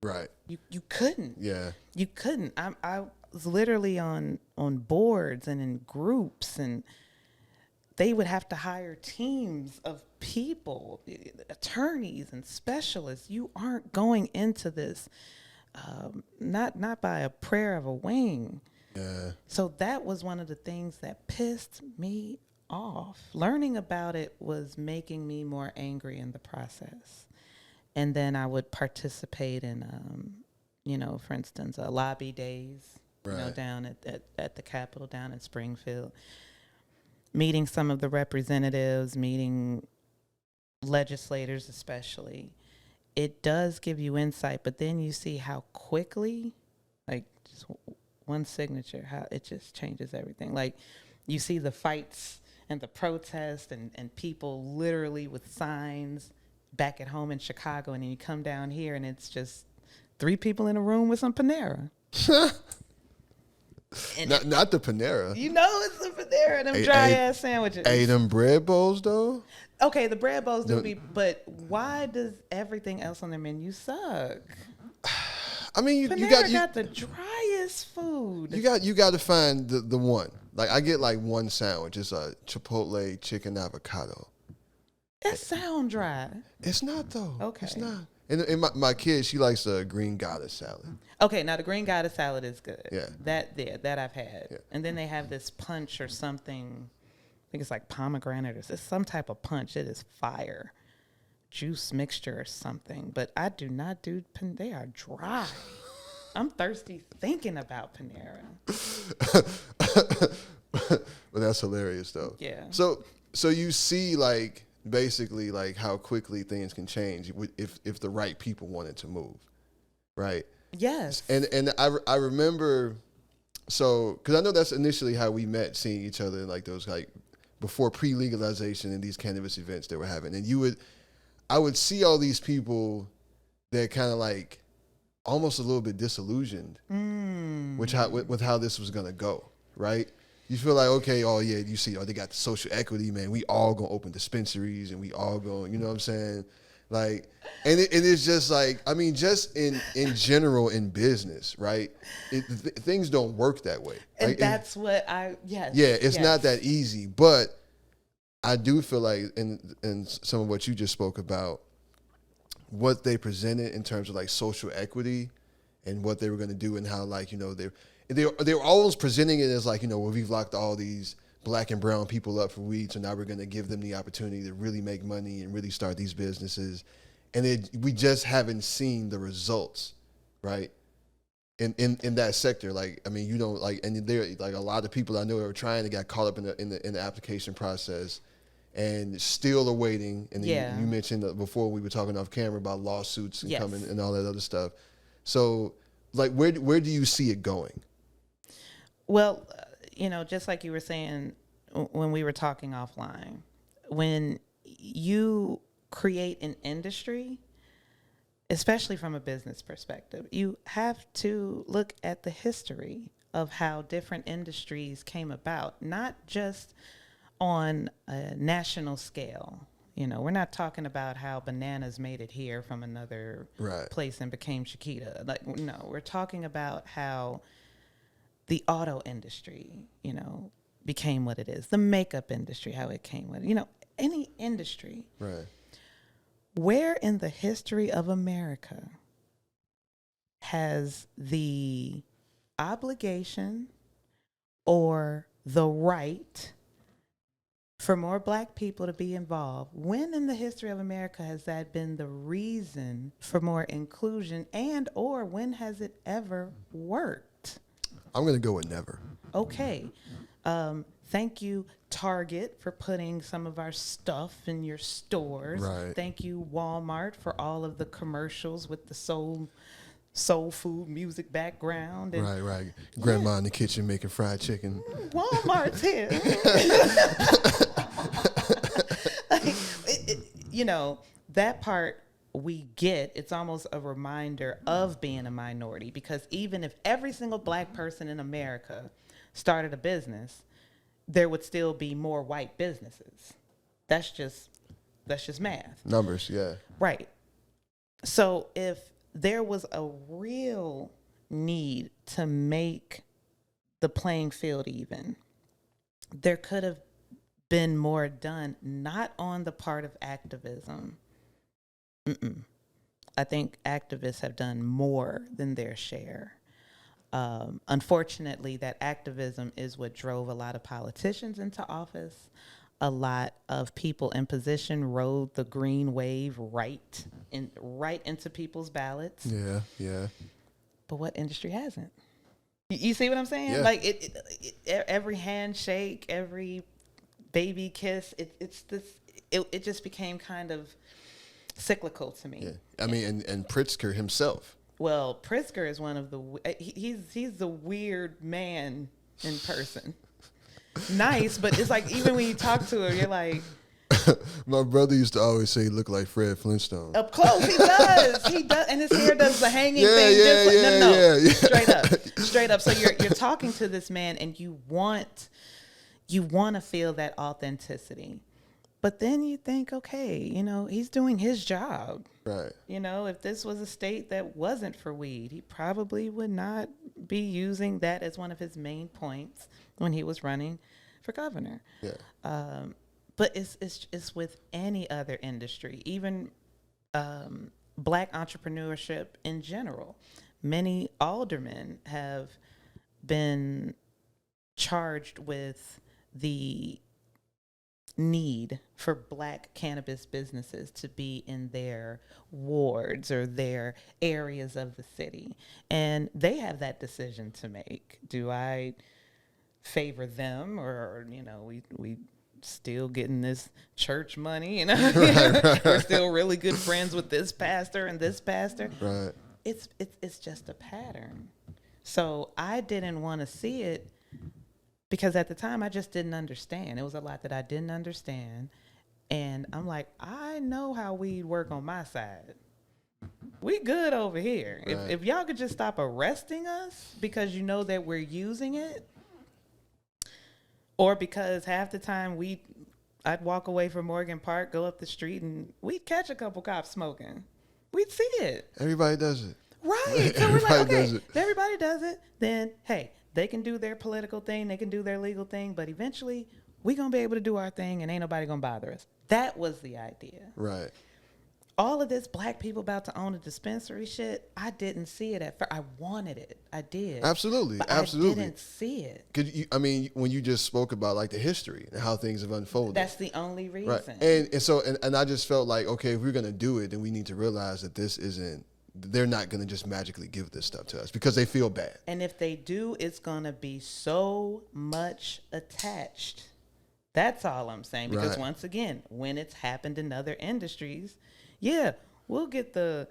Right. You couldn't. Yeah. You couldn't. I was literally on boards and in groups, and they would have to hire teams of people, attorneys and specialists. You aren't going into this not by a prayer of a wing. Yeah. So that was one of the things that pissed me off. Learning about it was making me more angry in the process. And then I would participate in, for instance, lobby days, right. Down at the Capitol, down in Springfield, meeting some of the representatives, meeting legislators especially. It does give you insight, but then you see how quickly, like just one signature, how it just changes everything. Like you see the fights and the protests and people literally with signs back at home in Chicago, and then you come down here and it's just 3 people in a room with some Panera. Not the Panera. It's the Panera, them dry-ass sandwiches. Hey, them bread bowls, though? Okay, the bread bowls do be, but why does everything else on the menu suck? I mean, Panera got the driest food. You got to find the one. Like, I get like one sandwich. It's a Chipotle chicken avocado. It sound dry. It's not, though. Okay. It's not. And my kid, she likes a green goddess salad. Okay, now the green goddess salad is good. Yeah. That I've had. Yeah. And then they have this punch or something. I think it's like pomegranate or it's some type of punch. It is fire. Juice mixture or something. But I do not do, they are dry. I'm thirsty thinking about Panera. But that's hilarious, though. Yeah. So you see, like, basically, like, how quickly things can change if the right people wanted to move, right? Yes. And I remember, so, because I know that's initially how we met, seeing each other in, like, those, like, before pre-legalization and these cannabis events that we're having. And I would see all these people that kind of, like, almost a little bit disillusioned with how this was going to go, right? You feel like, okay, oh yeah, you see, they got the social equity, man. We all gonna open dispensaries and we all going, you know what I'm saying? Like, and it's just like, I mean, just in general in business, right? Things don't work that way. And like, that's what yes. Yeah, it's yes. not that easy. But I do feel like in some of what you just spoke about, what they presented in terms of like social equity and what they were going to do and how, like, you know, they were always presenting it as like, you know, well, we've locked all these black and brown people up for weed, so now we're going to give them the opportunity to really make money and really start these businesses. And we just haven't seen the results, right? In that sector. Like, I mean, you don't like, and there like a lot of people I know that were trying to get caught up in the application process and still are waiting. And then you mentioned that before we were talking off camera about lawsuits and coming and all that other stuff. So like, where do you see it going? Well, you know, just like you were saying when we were talking offline, when you create an industry, especially from a business perspective, you have to look at the history of how different industries came about, not just on a national scale. You know, we're not talking about how bananas made it here from another place and became Chiquita. Like, no, we're talking about how the auto industry, you know, became what it is. The makeup industry, how it came with, you know, any industry. Right. Where in the history of America has the obligation or the right for more black people to be involved? When in the history of America has that been the reason for more inclusion, and or when has it ever worked? I'm going to go with never. Okay. Thank you, Target, for putting some of our stuff in your stores. Right. Thank you, Walmart, for all of the commercials with the soul food music background. And right. Grandma in the kitchen making fried chicken. Walmart's here. You know, that part we get. It's almost a reminder of being a minority, because even if every single black person in America started a business, there would still be more white businesses. That's just math. Numbers, yeah. Right. So if there was a real need to make the playing field even, there could have been more done, not on the part of activism. I think activists have done more than their share. Unfortunately, that activism is what drove a lot of politicians into office. A lot of people in position rode the green wave right into people's ballots. Yeah. But what industry hasn't? You see what I'm saying? Yeah. Like every handshake, every baby kiss, it just became kind of cyclical to me. Yeah. I mean, and Pritzker himself. Well, Pritzker is one of the he's the weird man in person. Nice, but it's like even when you talk to him, you're like. My brother used to always say he looked like Fred Flintstone. Up close, he does, and his hair does the hanging thing. Straight up. So you're talking to this man, and you want to feel that authenticity. But then you think, okay, you know, he's doing his job. Right. You know, if this was a state that wasn't for weed, he probably would not be using that as one of his main points when he was running for governor. Yeah. But it's with any other industry, even black entrepreneurship in general. Many aldermen have been charged with the need for black cannabis businesses to be in their wards or their areas of the city. And they have that decision to make. Do I favor them, or, you know, we still getting this church money, you know? Right. We're still really good friends with this pastor and this pastor. Right. It's just a pattern. So I didn't want to see it, because at the time I just didn't understand. It was a lot that I didn't understand. And I'm like, I know how weed work on my side. We good over here. Right. If y'all could just stop arresting us because you know that we're using it, or because half the time we I'd walk away from Morgan Park, go up the street, and we'd catch a couple cops smoking. We'd see it. Everybody does it. Right. So we're like, Everybody okay, does it. if everybody does it, then, hey, they can do their political thing, they can do their legal thing, but eventually we going to be able to do our thing and ain't nobody going to bother us. That was the idea. Right. All of this black people about to own a dispensary shit, I didn't see it at first. I wanted it. I did. Absolutely. But Absolutely. I didn't see it. I mean, when you just spoke about like the history and how things have unfolded. That's the only reason. Right. And I just felt like, okay, if we're going to do it, then we need to realize that they're not going to just magically give this stuff to us because they feel bad. And if they do, it's going to be so much attached. That's all I'm saying. Because once again, when it's happened in other industries, yeah, we'll get the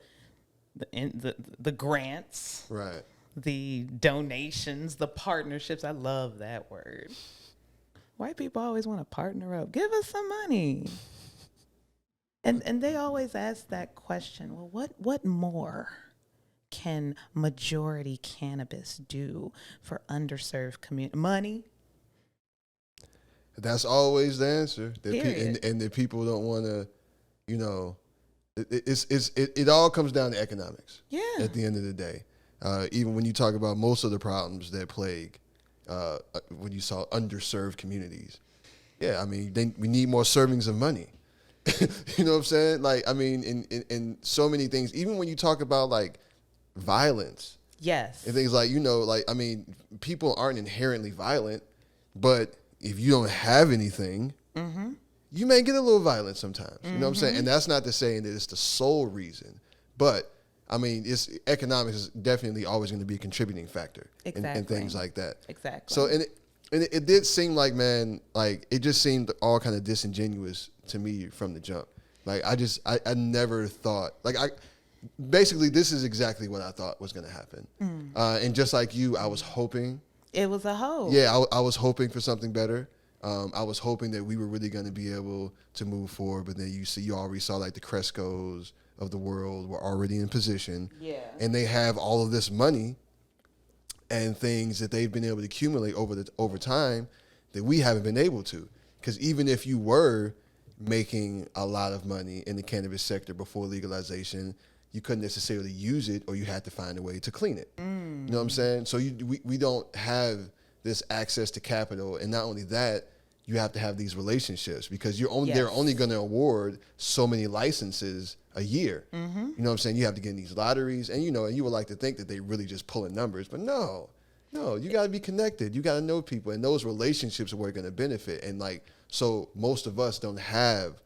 grants, right? The donations, the partnerships. I love that word. White people always want to partner up. Give us some money. And they always ask that question. Well, what more can majority cannabis do for underserved community? Money. That's always the answer. Period. And the people don't want to, you know. It all comes down to economics. Yeah. At the end of the day, even when you talk about most of the problems that plague, when you saw underserved communities, yeah, I mean, we need more servings of money. You know what I'm saying? Like, I mean, in so many things. Even when you talk about like violence, yes, and things like, you know, like, I mean, people aren't inherently violent, but if you don't have anything. Mm-hmm. You may get a little violent sometimes, you know what I'm saying? And that's not to say that it's the sole reason, but I mean, economics is definitely always going to be a contributing factor in things like that. Exactly. So, and it did seem like, man, like it just seemed all kind of disingenuous to me from the jump. Like I never thought, like basically this is exactly what I thought was going to happen. And just like you, I was hoping. It was a hope. Yeah, I was hoping for something better. I was hoping that we were really going to be able to move forward, but then you already saw like the Crescos of the world were already in position. Yeah. And they have all of this money and things that they've been able to accumulate over time that we haven't been able to. Because even if you were making a lot of money in the cannabis sector before legalization, you couldn't necessarily use it, or you had to find a way to clean it. You know what I'm saying? So we don't have this access to capital, and not only that, you have to have these relationships because they're only going to award so many licenses a year. Mm-hmm. You know what I'm saying? You have to get in these lotteries, and you would like to think that they really just pulling numbers, but no, you got to be connected. You got to know people, and those relationships are where going to benefit. And like, so most of us don't have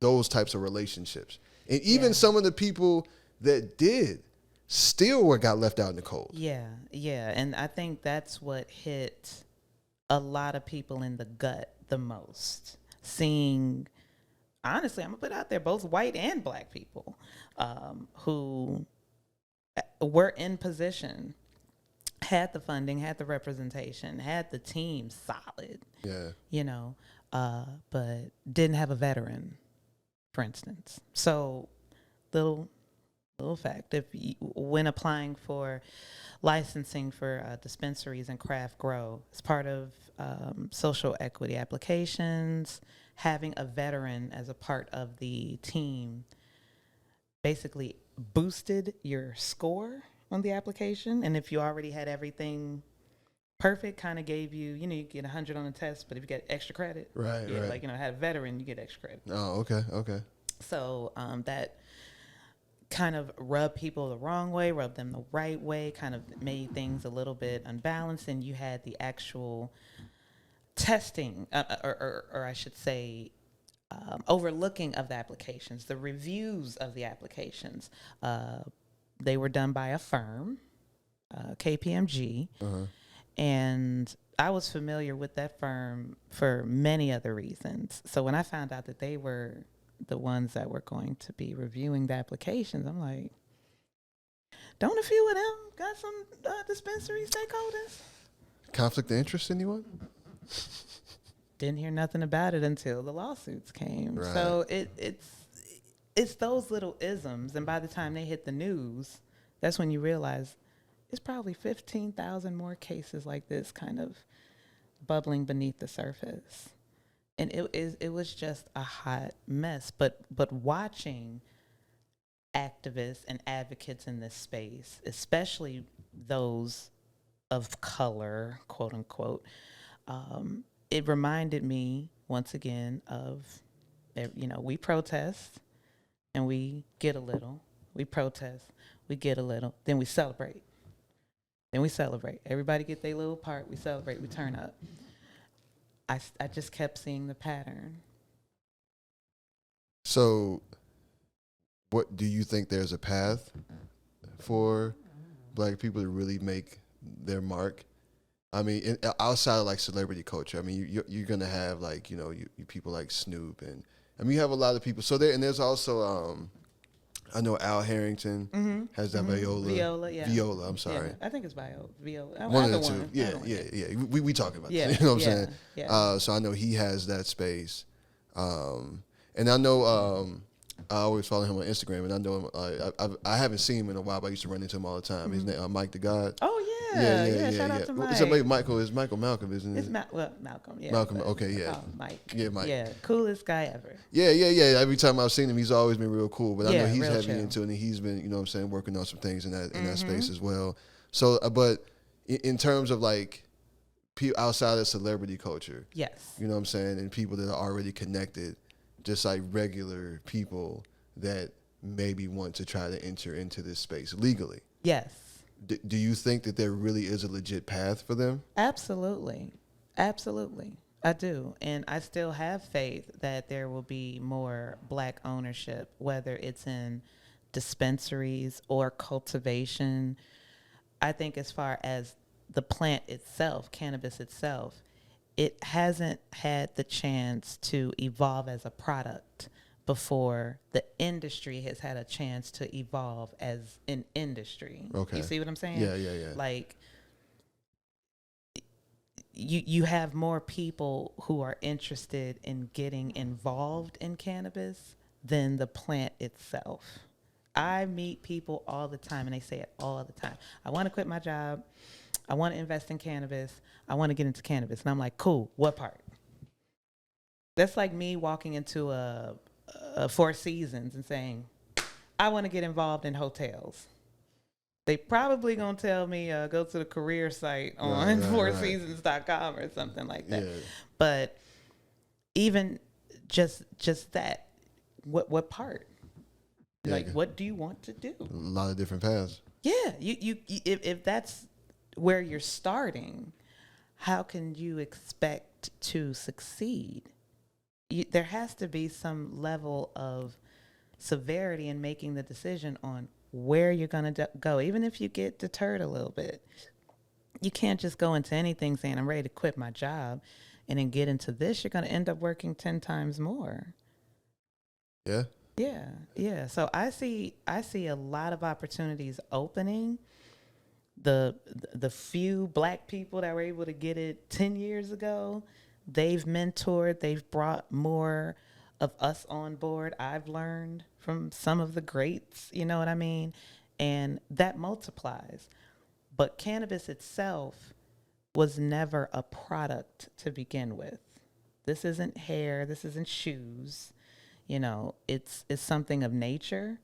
those types of relationships, and even some of the people that did still got left out in the cold. Yeah, and I think that's what hit a lot of people in the gut the most. Seeing, honestly, I'm gonna put it out there, both white and black people who were in position, had the funding, had the representation, had the team solid. Yeah, but didn't have a veteran, for instance. So little fact, when applying for licensing for dispensaries and craft grow, as part of social equity applications, having a veteran as a part of the team basically boosted your score on the application. And if you already had everything perfect, kind of gave you, you get 100 on the test, but if you get extra credit, right. Like, had a veteran, you get extra credit. Oh, okay. So that kind of rubbed people the wrong way, rubbed them the right way, kind of made things a little bit unbalanced. And you had the actual testing, or I should say, overlooking of the applications, the reviews of the applications. They were done by a firm, KPMG, and I was familiar with that firm for many other reasons. So when I found out that they were the ones that were going to be reviewing the applications, I'm like, don't a few of them got some dispensary stakeholders? Conflict of interest, anyone? Didn't hear nothing about it until the lawsuits came. Right. So it's those little isms, and by the time they hit the news, that's when you realize it's probably 15,000 more cases like this kind of bubbling beneath the surface. and it was just a hot mess. But watching activists and advocates in this space, especially those of color, quote unquote, it reminded me once again of, we protest and we get a little. We protest, we get a little, then we celebrate. Then we celebrate. Everybody get their little part. We celebrate. We turn up. I just kept seeing the pattern. So, what do you think there's a path for Black people to really make their mark? I mean, outside of like celebrity culture, I mean, you're gonna have like you people like Snoop, and I mean you have a lot of people. So there's also I know Al Harrington has that Viola. I'm sorry. Yeah, I think it's Viola. One of the two. Yeah. We talking about this. You know what I'm saying? Yeah. So I know he has that space, and I know I always follow him on Instagram, and I know him. I haven't seen him in a while, but I used to run into him all the time. His name Mike the God. Oh yeah. Shout out to Mike. It's Michael Malcolm, isn't it? It's Malcolm. Yeah. Malcolm. Okay. Yeah. Mike. Yeah, Mike. Yeah, coolest guy ever. Yeah. Every time I've seen him, he's always been real cool. But I know he's heavy chill. into it, and he's been, you know what I'm saying, working on some things in that space as well. So, but in terms of like outside of celebrity culture, yes, you know what I'm saying, and people that are already connected, just like regular people that maybe want to try to enter into this space legally. Yes. Do you think that there really is a legit path for them? Absolutely. I do. And I still have faith that there will be more Black ownership, whether it's in dispensaries or cultivation. I think as far as the plant itself, cannabis itself, it hasn't had the chance to evolve as a product before the industry has had a chance to evolve as an industry. Okay. You see what I'm saying? Yeah. Like, you have more people who are interested in getting involved in cannabis than the plant itself. I meet people all the time, and they say it all the time. I want to quit my job. I want to invest in cannabis. I want to get into cannabis. And I'm like, cool, what part? That's like me walking into a Four Seasons and saying, I want to get involved in hotels. They probably going to tell me, go to the career site on fourseasons.com or something like that. Yeah. But even just that, what part? Yeah. Like, what do you want to do? A lot of different paths. Yeah. If that's where you're starting, how can you expect to succeed? There has to be some level of severity in making the decision on where you're going to go, even if you get deterred a little bit. You can't just go into anything saying, I'm ready to quit my job, and then get into this. You're going to end up working 10 times more. Yeah. Yeah. So I see a lot of opportunities opening. The few Black people that were able to get it 10 years ago, they've mentored, they've brought more of us on board. I've learned from some of the greats, you know what I mean? And that multiplies. But cannabis itself was never a product to begin with. This isn't hair, this isn't shoes. You know, it's something of nature,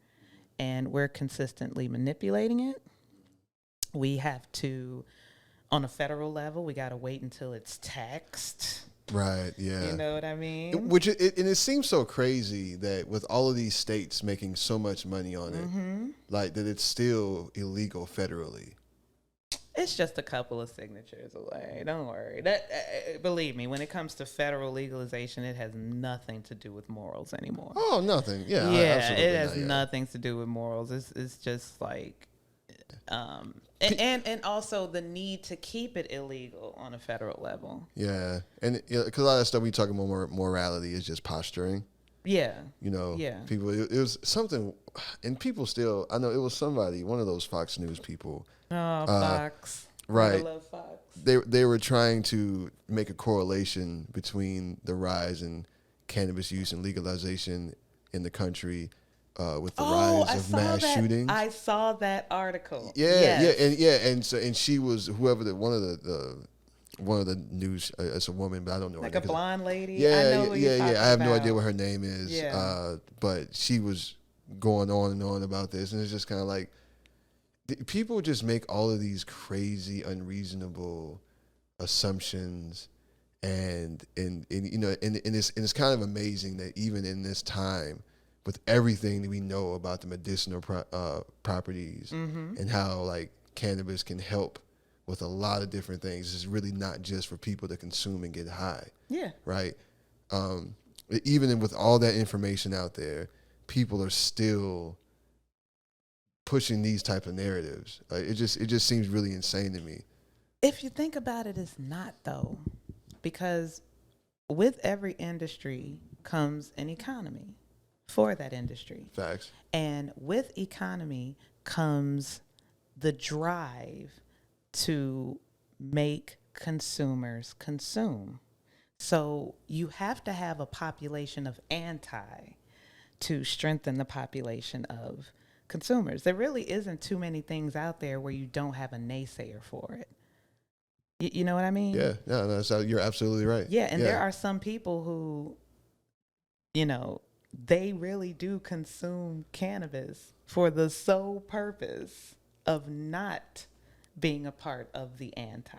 and we're consistently manipulating it. We have to, on a federal level, we got to wait until it's taxed. Right, yeah. You know what I mean? And it seems so crazy that with all of these states making so much money on it, like that it's still illegal federally. It's just a couple of signatures away. Don't worry. Believe me, when it comes to federal legalization, it has nothing to do with morals anymore. Oh, nothing. Yeah, it has nothing to do with morals. It's just like, and also the need to keep it illegal on a federal level. Yeah, and because a lot of stuff we talk about morality is just posturing. Yeah. You know. Yeah. People. It was something, and people still. I know it was somebody. One of those Fox News people. Oh, Fox. Right. I love Fox. They were trying to make a correlation between the rise in cannabis use and legalization in the country with the rise of mass shootings. I saw that article. Yeah, yes. And she was one of the one of the news. It's a woman, but I don't know. Like her a name. blonde lady. Yeah, I know who you're yeah. talking I have no about. idea what her name is. Yeah. But she was going on and on about this, and it's just kind of like people just make all of these crazy, unreasonable assumptions, and you know, and it's kind of amazing that even in this time, with everything that we know about the medicinal properties and how like cannabis can help with a lot of different things, it's really not just for people to consume and get high. Yeah. Right. Even with all that information out there, people are still pushing these type of narratives. It just seems really insane to me. If you think about it, it's not though, because with every industry comes an economy for that industry. Facts. And with economy comes the drive to make consumers consume. So you have to have a population of anti to strengthen the population of consumers. There really isn't too many things out there where you don't have a naysayer for it. You know what I mean? Yeah, no, you're absolutely right. Yeah, and there are some people who, you know, they really do consume cannabis for the sole purpose of not being a part of the anti.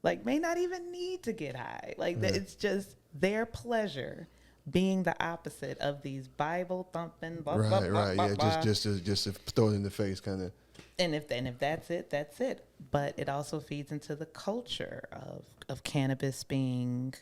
Like, may not even need to get high. Like, it's just their pleasure being the opposite of these Bible thumping. Right. Just to throw it in the face, kind of. And if that's it, that's it. But it also feeds into the culture of cannabis being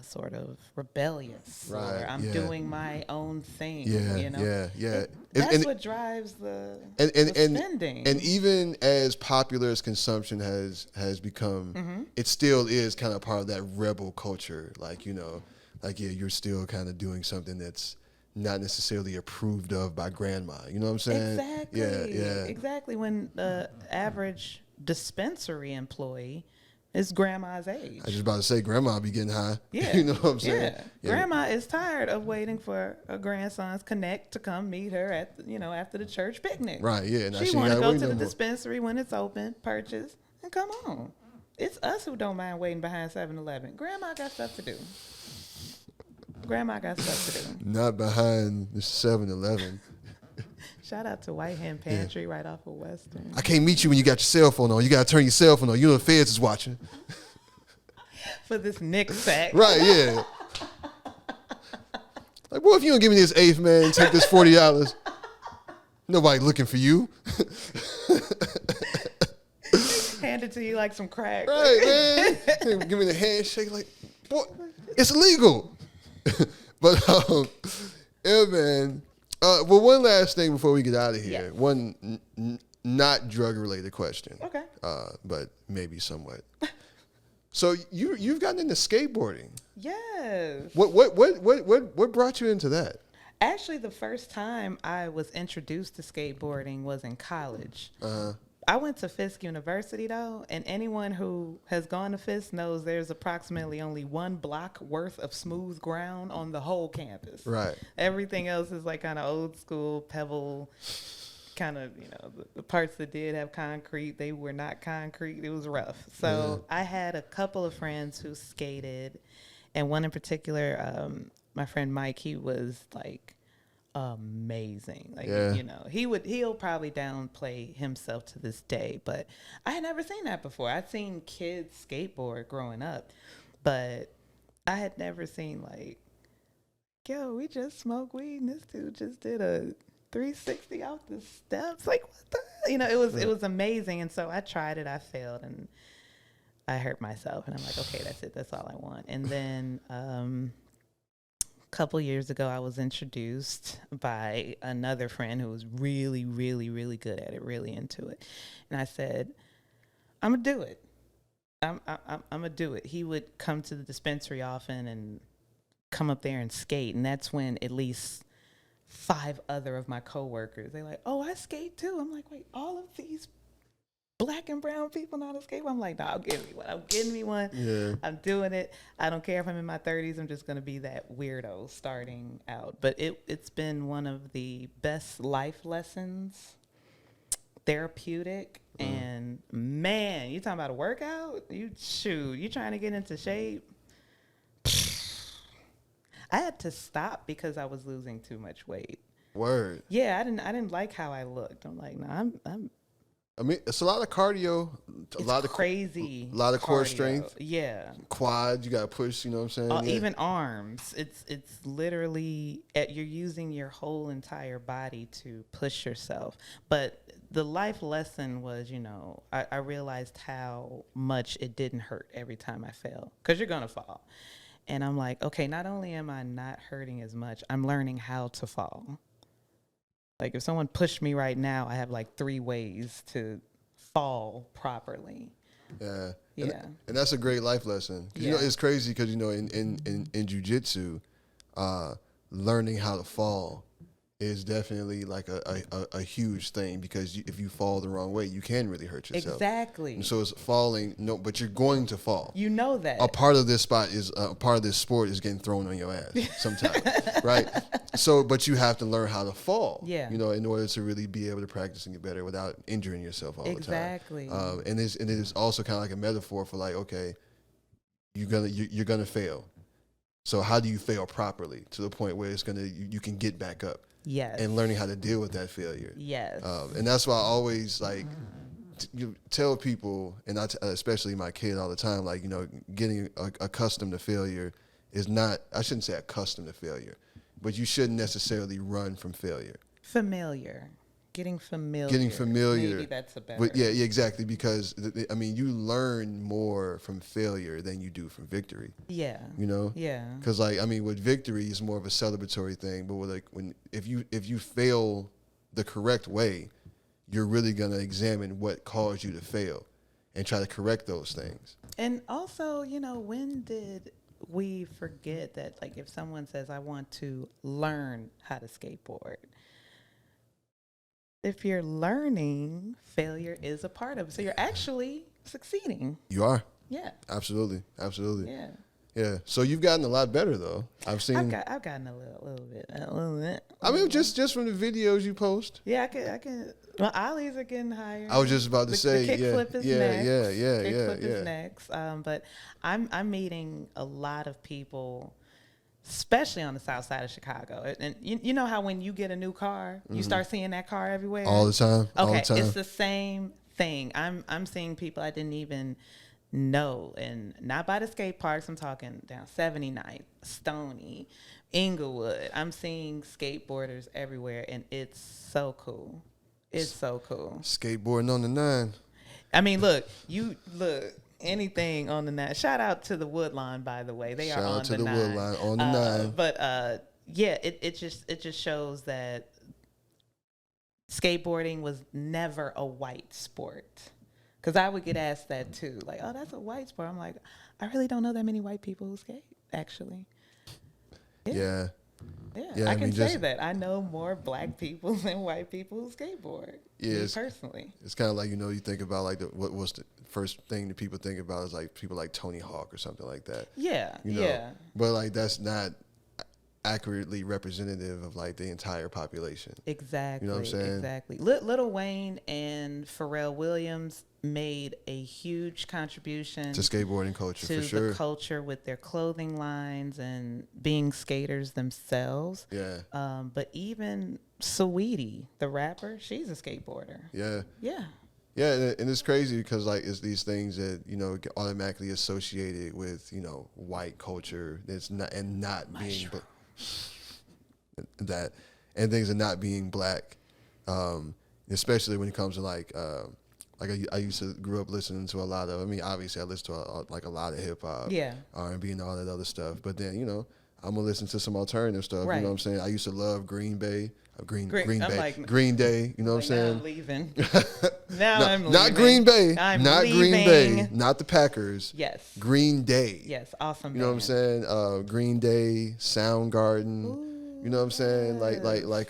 sort of rebellious. Right. Or I'm doing my own thing. Yeah. You know? Yeah. That's what drives the spending. And even as popular as consumption has become, it still is kind of part of that rebel culture. Like, you know, like, yeah, you're still kind of doing something that's not necessarily approved of by grandma. You know what I'm saying? Exactly. Yeah. Exactly. When the average dispensary employee is grandma's age. I was just about to say, grandma be getting high. Yeah. You know what I'm saying? Yeah. Grandma is tired of waiting for her grandson's connect to come meet her at, after the church picnic. Right, yeah. Now she want to go to the dispensary when it's open, purchase, and come on. It's us who don't mind waiting behind 7-Eleven. Grandma got stuff to do. Grandma got stuff to do. Not behind the 7-Eleven. Shout out to White Hen Pantry right off of Western. I can't meet you when you got your cell phone on. You got to turn your cell phone on. You know the feds is watching. For this Nick sack. Right, yeah. Like, what if you don't give me this eighth, man, and take this $40? Nobody looking for you. Hand it to you like some crack. Right, man. Give me the handshake like, boy, it's illegal. But, yeah, man. Well, one last thing before we get out of here. Yeah. One not drug-related question. Okay. But maybe somewhat. So you've gotten into skateboarding. Yes. What brought you into that? Actually, the first time I was introduced to skateboarding was in college. I went to Fisk University, though, and anyone who has gone to Fisk knows there's approximately only 1 block worth of smooth ground on the whole campus. Right. Everything else is like kind of old school, pebble, kind of, the parts that did have concrete, they were not concrete. It was rough. So I had a couple of friends who skated, and one in particular, my friend Mike, he was like amazing. Like, he'll probably downplay himself to this day, but I had never seen that before. I'd seen kids skateboard growing up, but I had never seen like, yo, we just smoked weed and this dude just did a 360 off the steps. Like, what the, it was amazing. And so I tried it, I failed, and I hurt myself, and I'm like, okay, that's it. That's all I want. And then, couple years ago, I was introduced by another friend who was really, really, really good at it, really into it. And I said, I'm going to do it. I'm going to do it. He would come to the dispensary often and come up there and skate. And that's when at least 5 other of my coworkers, they're like, oh, I skate too. I'm like, wait, all of these Black and brown people know how to skate? I'm like, no, I'm getting me one. Yeah. I'm doing it. I don't care if I'm in my 30s. I'm just going to be that weirdo starting out. But it's been one of the best life lessons, therapeutic, And man, you talking about a workout? You trying to get into shape? I had to stop because I was losing too much weight. Word. Yeah, I didn't like how I looked. I'm like, no, I'm I mean, it's a lot of cardio, a lot of crazy, a lot of core cardio. strength. Yeah, quads, you gotta push. You know what I'm saying? even arms. It's literally you're using your whole entire body to push yourself. But the life lesson was, I realized how much it didn't hurt every time I fell, because you're gonna fall. And I'm like, okay, not only am I not hurting as much, I'm learning how to fall. Like, if someone pushed me right now, I have like 3 ways to fall properly. Yeah. Yeah. And that's a great life lesson. Yeah. It's crazy because, in jiu-jitsu, learning how to fall is definitely like a huge thing, because if you fall the wrong way, you can really hurt yourself. Exactly. And so it's falling, but you're going to fall. You know that. A part of this sport is getting thrown on your ass sometimes, right? So, but you have to learn how to fall, in order to really be able to practice and get better without injuring yourself all the time. Exactly. And it is also kind of like a metaphor for like, okay, you're gonna fail. So how do you fail properly to the point where you can get back up? Yes. And learning how to deal with that failure. Yes. And that's why I always you tell people, and especially my kid all the time, like, getting accustomed to failure is not, I shouldn't say accustomed to failure, but you shouldn't necessarily run from failure. Getting familiar. Maybe that's a better. But yeah, exactly, because you learn more from failure than you do from victory. Yeah. Yeah. Because with victory is more of a celebratory thing, but if you fail the correct way, you're really gonna examine what caused you to fail, and try to correct those things. And also, when did we forget that, like, if someone says, I want to learn how to skateboard, if you're learning, failure is a part of it. So you're actually succeeding. You are. Yeah. Absolutely. Yeah. Yeah. So you've gotten a lot better, though. I've gotten a little bit. I mean, just from the videos you post. Yeah, I can. My ollies are getting higher. I was just about to say, the kickflip is next. Kickflip is next. But I'm meeting a lot of people, especially on the south side of Chicago. And you know how when you get a new car, you start seeing that car everywhere? All the time. Okay, all the time. It's the same thing. I'm seeing people I didn't even know, and not by the skate parks. I'm talking down 79th, Stony, Inglewood. I'm seeing skateboarders everywhere, and it's so cool. It's so cool. Skateboarding on the 9. I mean, look, anything on the 9. Shout out to the Woodline, by the way. They are on the 9. Shout out to the Woodline on the 9. But yeah, it just shows that skateboarding was never a white sport. Because I would get asked that too, like, oh, that's a white sport. I'm like, I really don't know that many white people who skate, actually. Yeah. Yeah, I can say that. I know more black people than white people who skateboard. Yeah, personally. It's kind of like, you think about like what's the first thing that people think about is like people like Tony Hawk or something like that. Yeah, yeah. But like that's not accurately representative of like the entire population. Exactly. You know what I'm saying? Exactly. Lil Wayne and Pharrell Williams made a huge contribution to skateboarding culture, to for sure. The culture with their clothing lines and being skaters themselves. Yeah. But even Saweetie, the rapper, she's a skateboarder. Yeah. Yeah. Yeah, and it's crazy because like it's these things that get automatically associated with white culture. That's not being that, and things are not being black, especially when it comes to like I used to grew up listening to a lot of. I mean, obviously I listen to a lot of hip hop, R&B, and all that other stuff. But then I'm gonna listen to some alternative stuff. Right. You know what I'm saying? I used to love Green Day. Green Day. Like, Green Day. You know what I'm saying? Now I'm leaving. I'm leaving. Not Green Bay. I'm not leaving. Green Bay. Not the Packers. Yes. Green Day. Yes. Awesome. You know what I'm saying? Green Day, Soundgarden. Ooh, you know what I'm saying? Yes. Like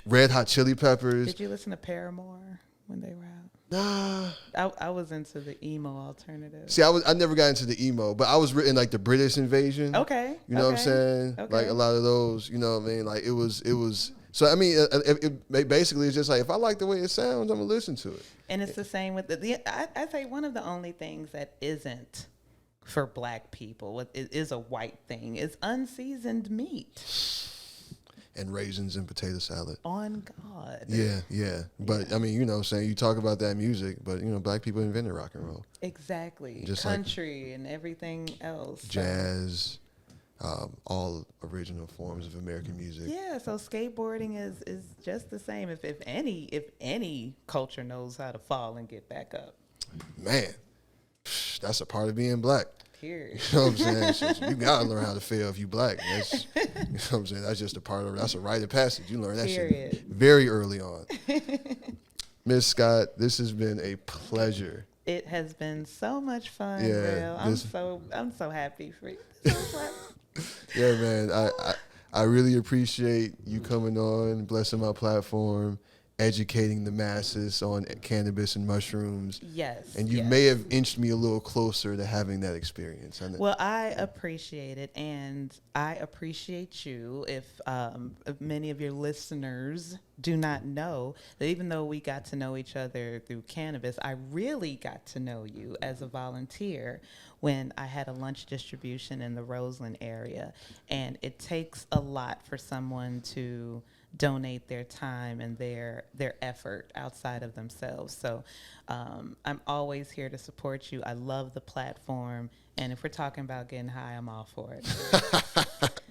Red Hot Chili Peppers. Did you listen to Paramore when they were out? Nah. I was into the emo alternative. See, I never got into the emo, but I was in like the British Invasion. Okay. You know what I'm saying? Okay. Like a lot of those, you know what I mean? Like it was So I mean, basically, it's just like if I like the way it sounds, I'm gonna listen to it. And it's the same with I say one of the only things that isn't for black people, it is a white thing, is unseasoned meat. And raisins and potato salad. On God. Yeah. But I mean, you know what I'm saying, you talk about that music, but you know, black people invented rock and roll. Exactly. Just country and everything else. Jazz, all original forms of American music. Yeah, so skateboarding is just the same. If any culture knows how to fall and get back up. Man, that's a part of being black. Period. You know what I'm saying? You gotta learn how to fail if you black. That's, you know what I'm saying? That's just a part of it. That's a rite of passage. You learn that shit very early on. Miss Scott, this has been a pleasure. It has been so much fun, yeah, Will. I'm so happy for you. Yeah, man. I really appreciate you coming on, blessing my platform, educating the masses on cannabis and mushrooms. Yes. And you may have inched me a little closer to having that experience. Well, I appreciate it, and I appreciate you. If many of your listeners do not know that even though we got to know each other through cannabis, I really got to know you as a volunteer when I had a lunch distribution in the Roseland area. And it takes a lot for someone to donate their time and their effort outside of themselves. So I'm always here to support you. I love the platform. And if we're talking about getting high, I'm all for it.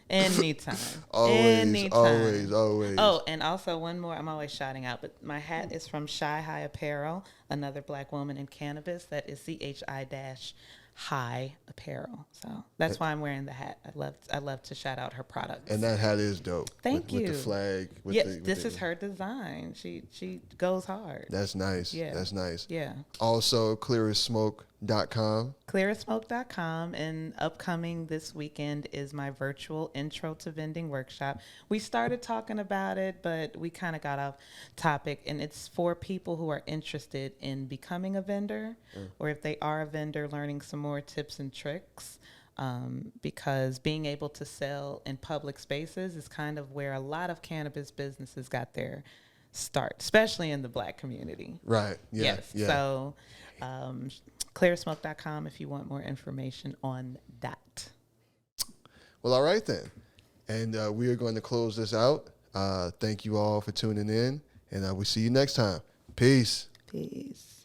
Anytime. Always. Oh, and also one more, I'm always shouting out, but my hat is from Shy High Apparel, another black woman in cannabis. That is CHI-High Apparel. So that's why I'm wearing the hat. I love to shout out her products. And that hat is dope. Thank you. With the flag. This is her design. She goes hard. That's nice. Yeah. That's nice. Yeah. Also, clearasmoke.com. Clearasmoke.com, and upcoming this weekend is my virtual intro to vending workshop. We started talking about it, but we kind of got off topic, and it's for people who are interested in becoming a vendor, or if they are a vendor, learning some more tips and tricks, because being able to sell in public spaces is kind of where a lot of cannabis businesses got their start, especially in the black community. Right. Yeah. Yes. Yeah. So clearsmoke.com if you want more information on that. Well, all right then. And we are going to close this out. Thank you all for tuning in, and we'll see you next time. Peace. Peace.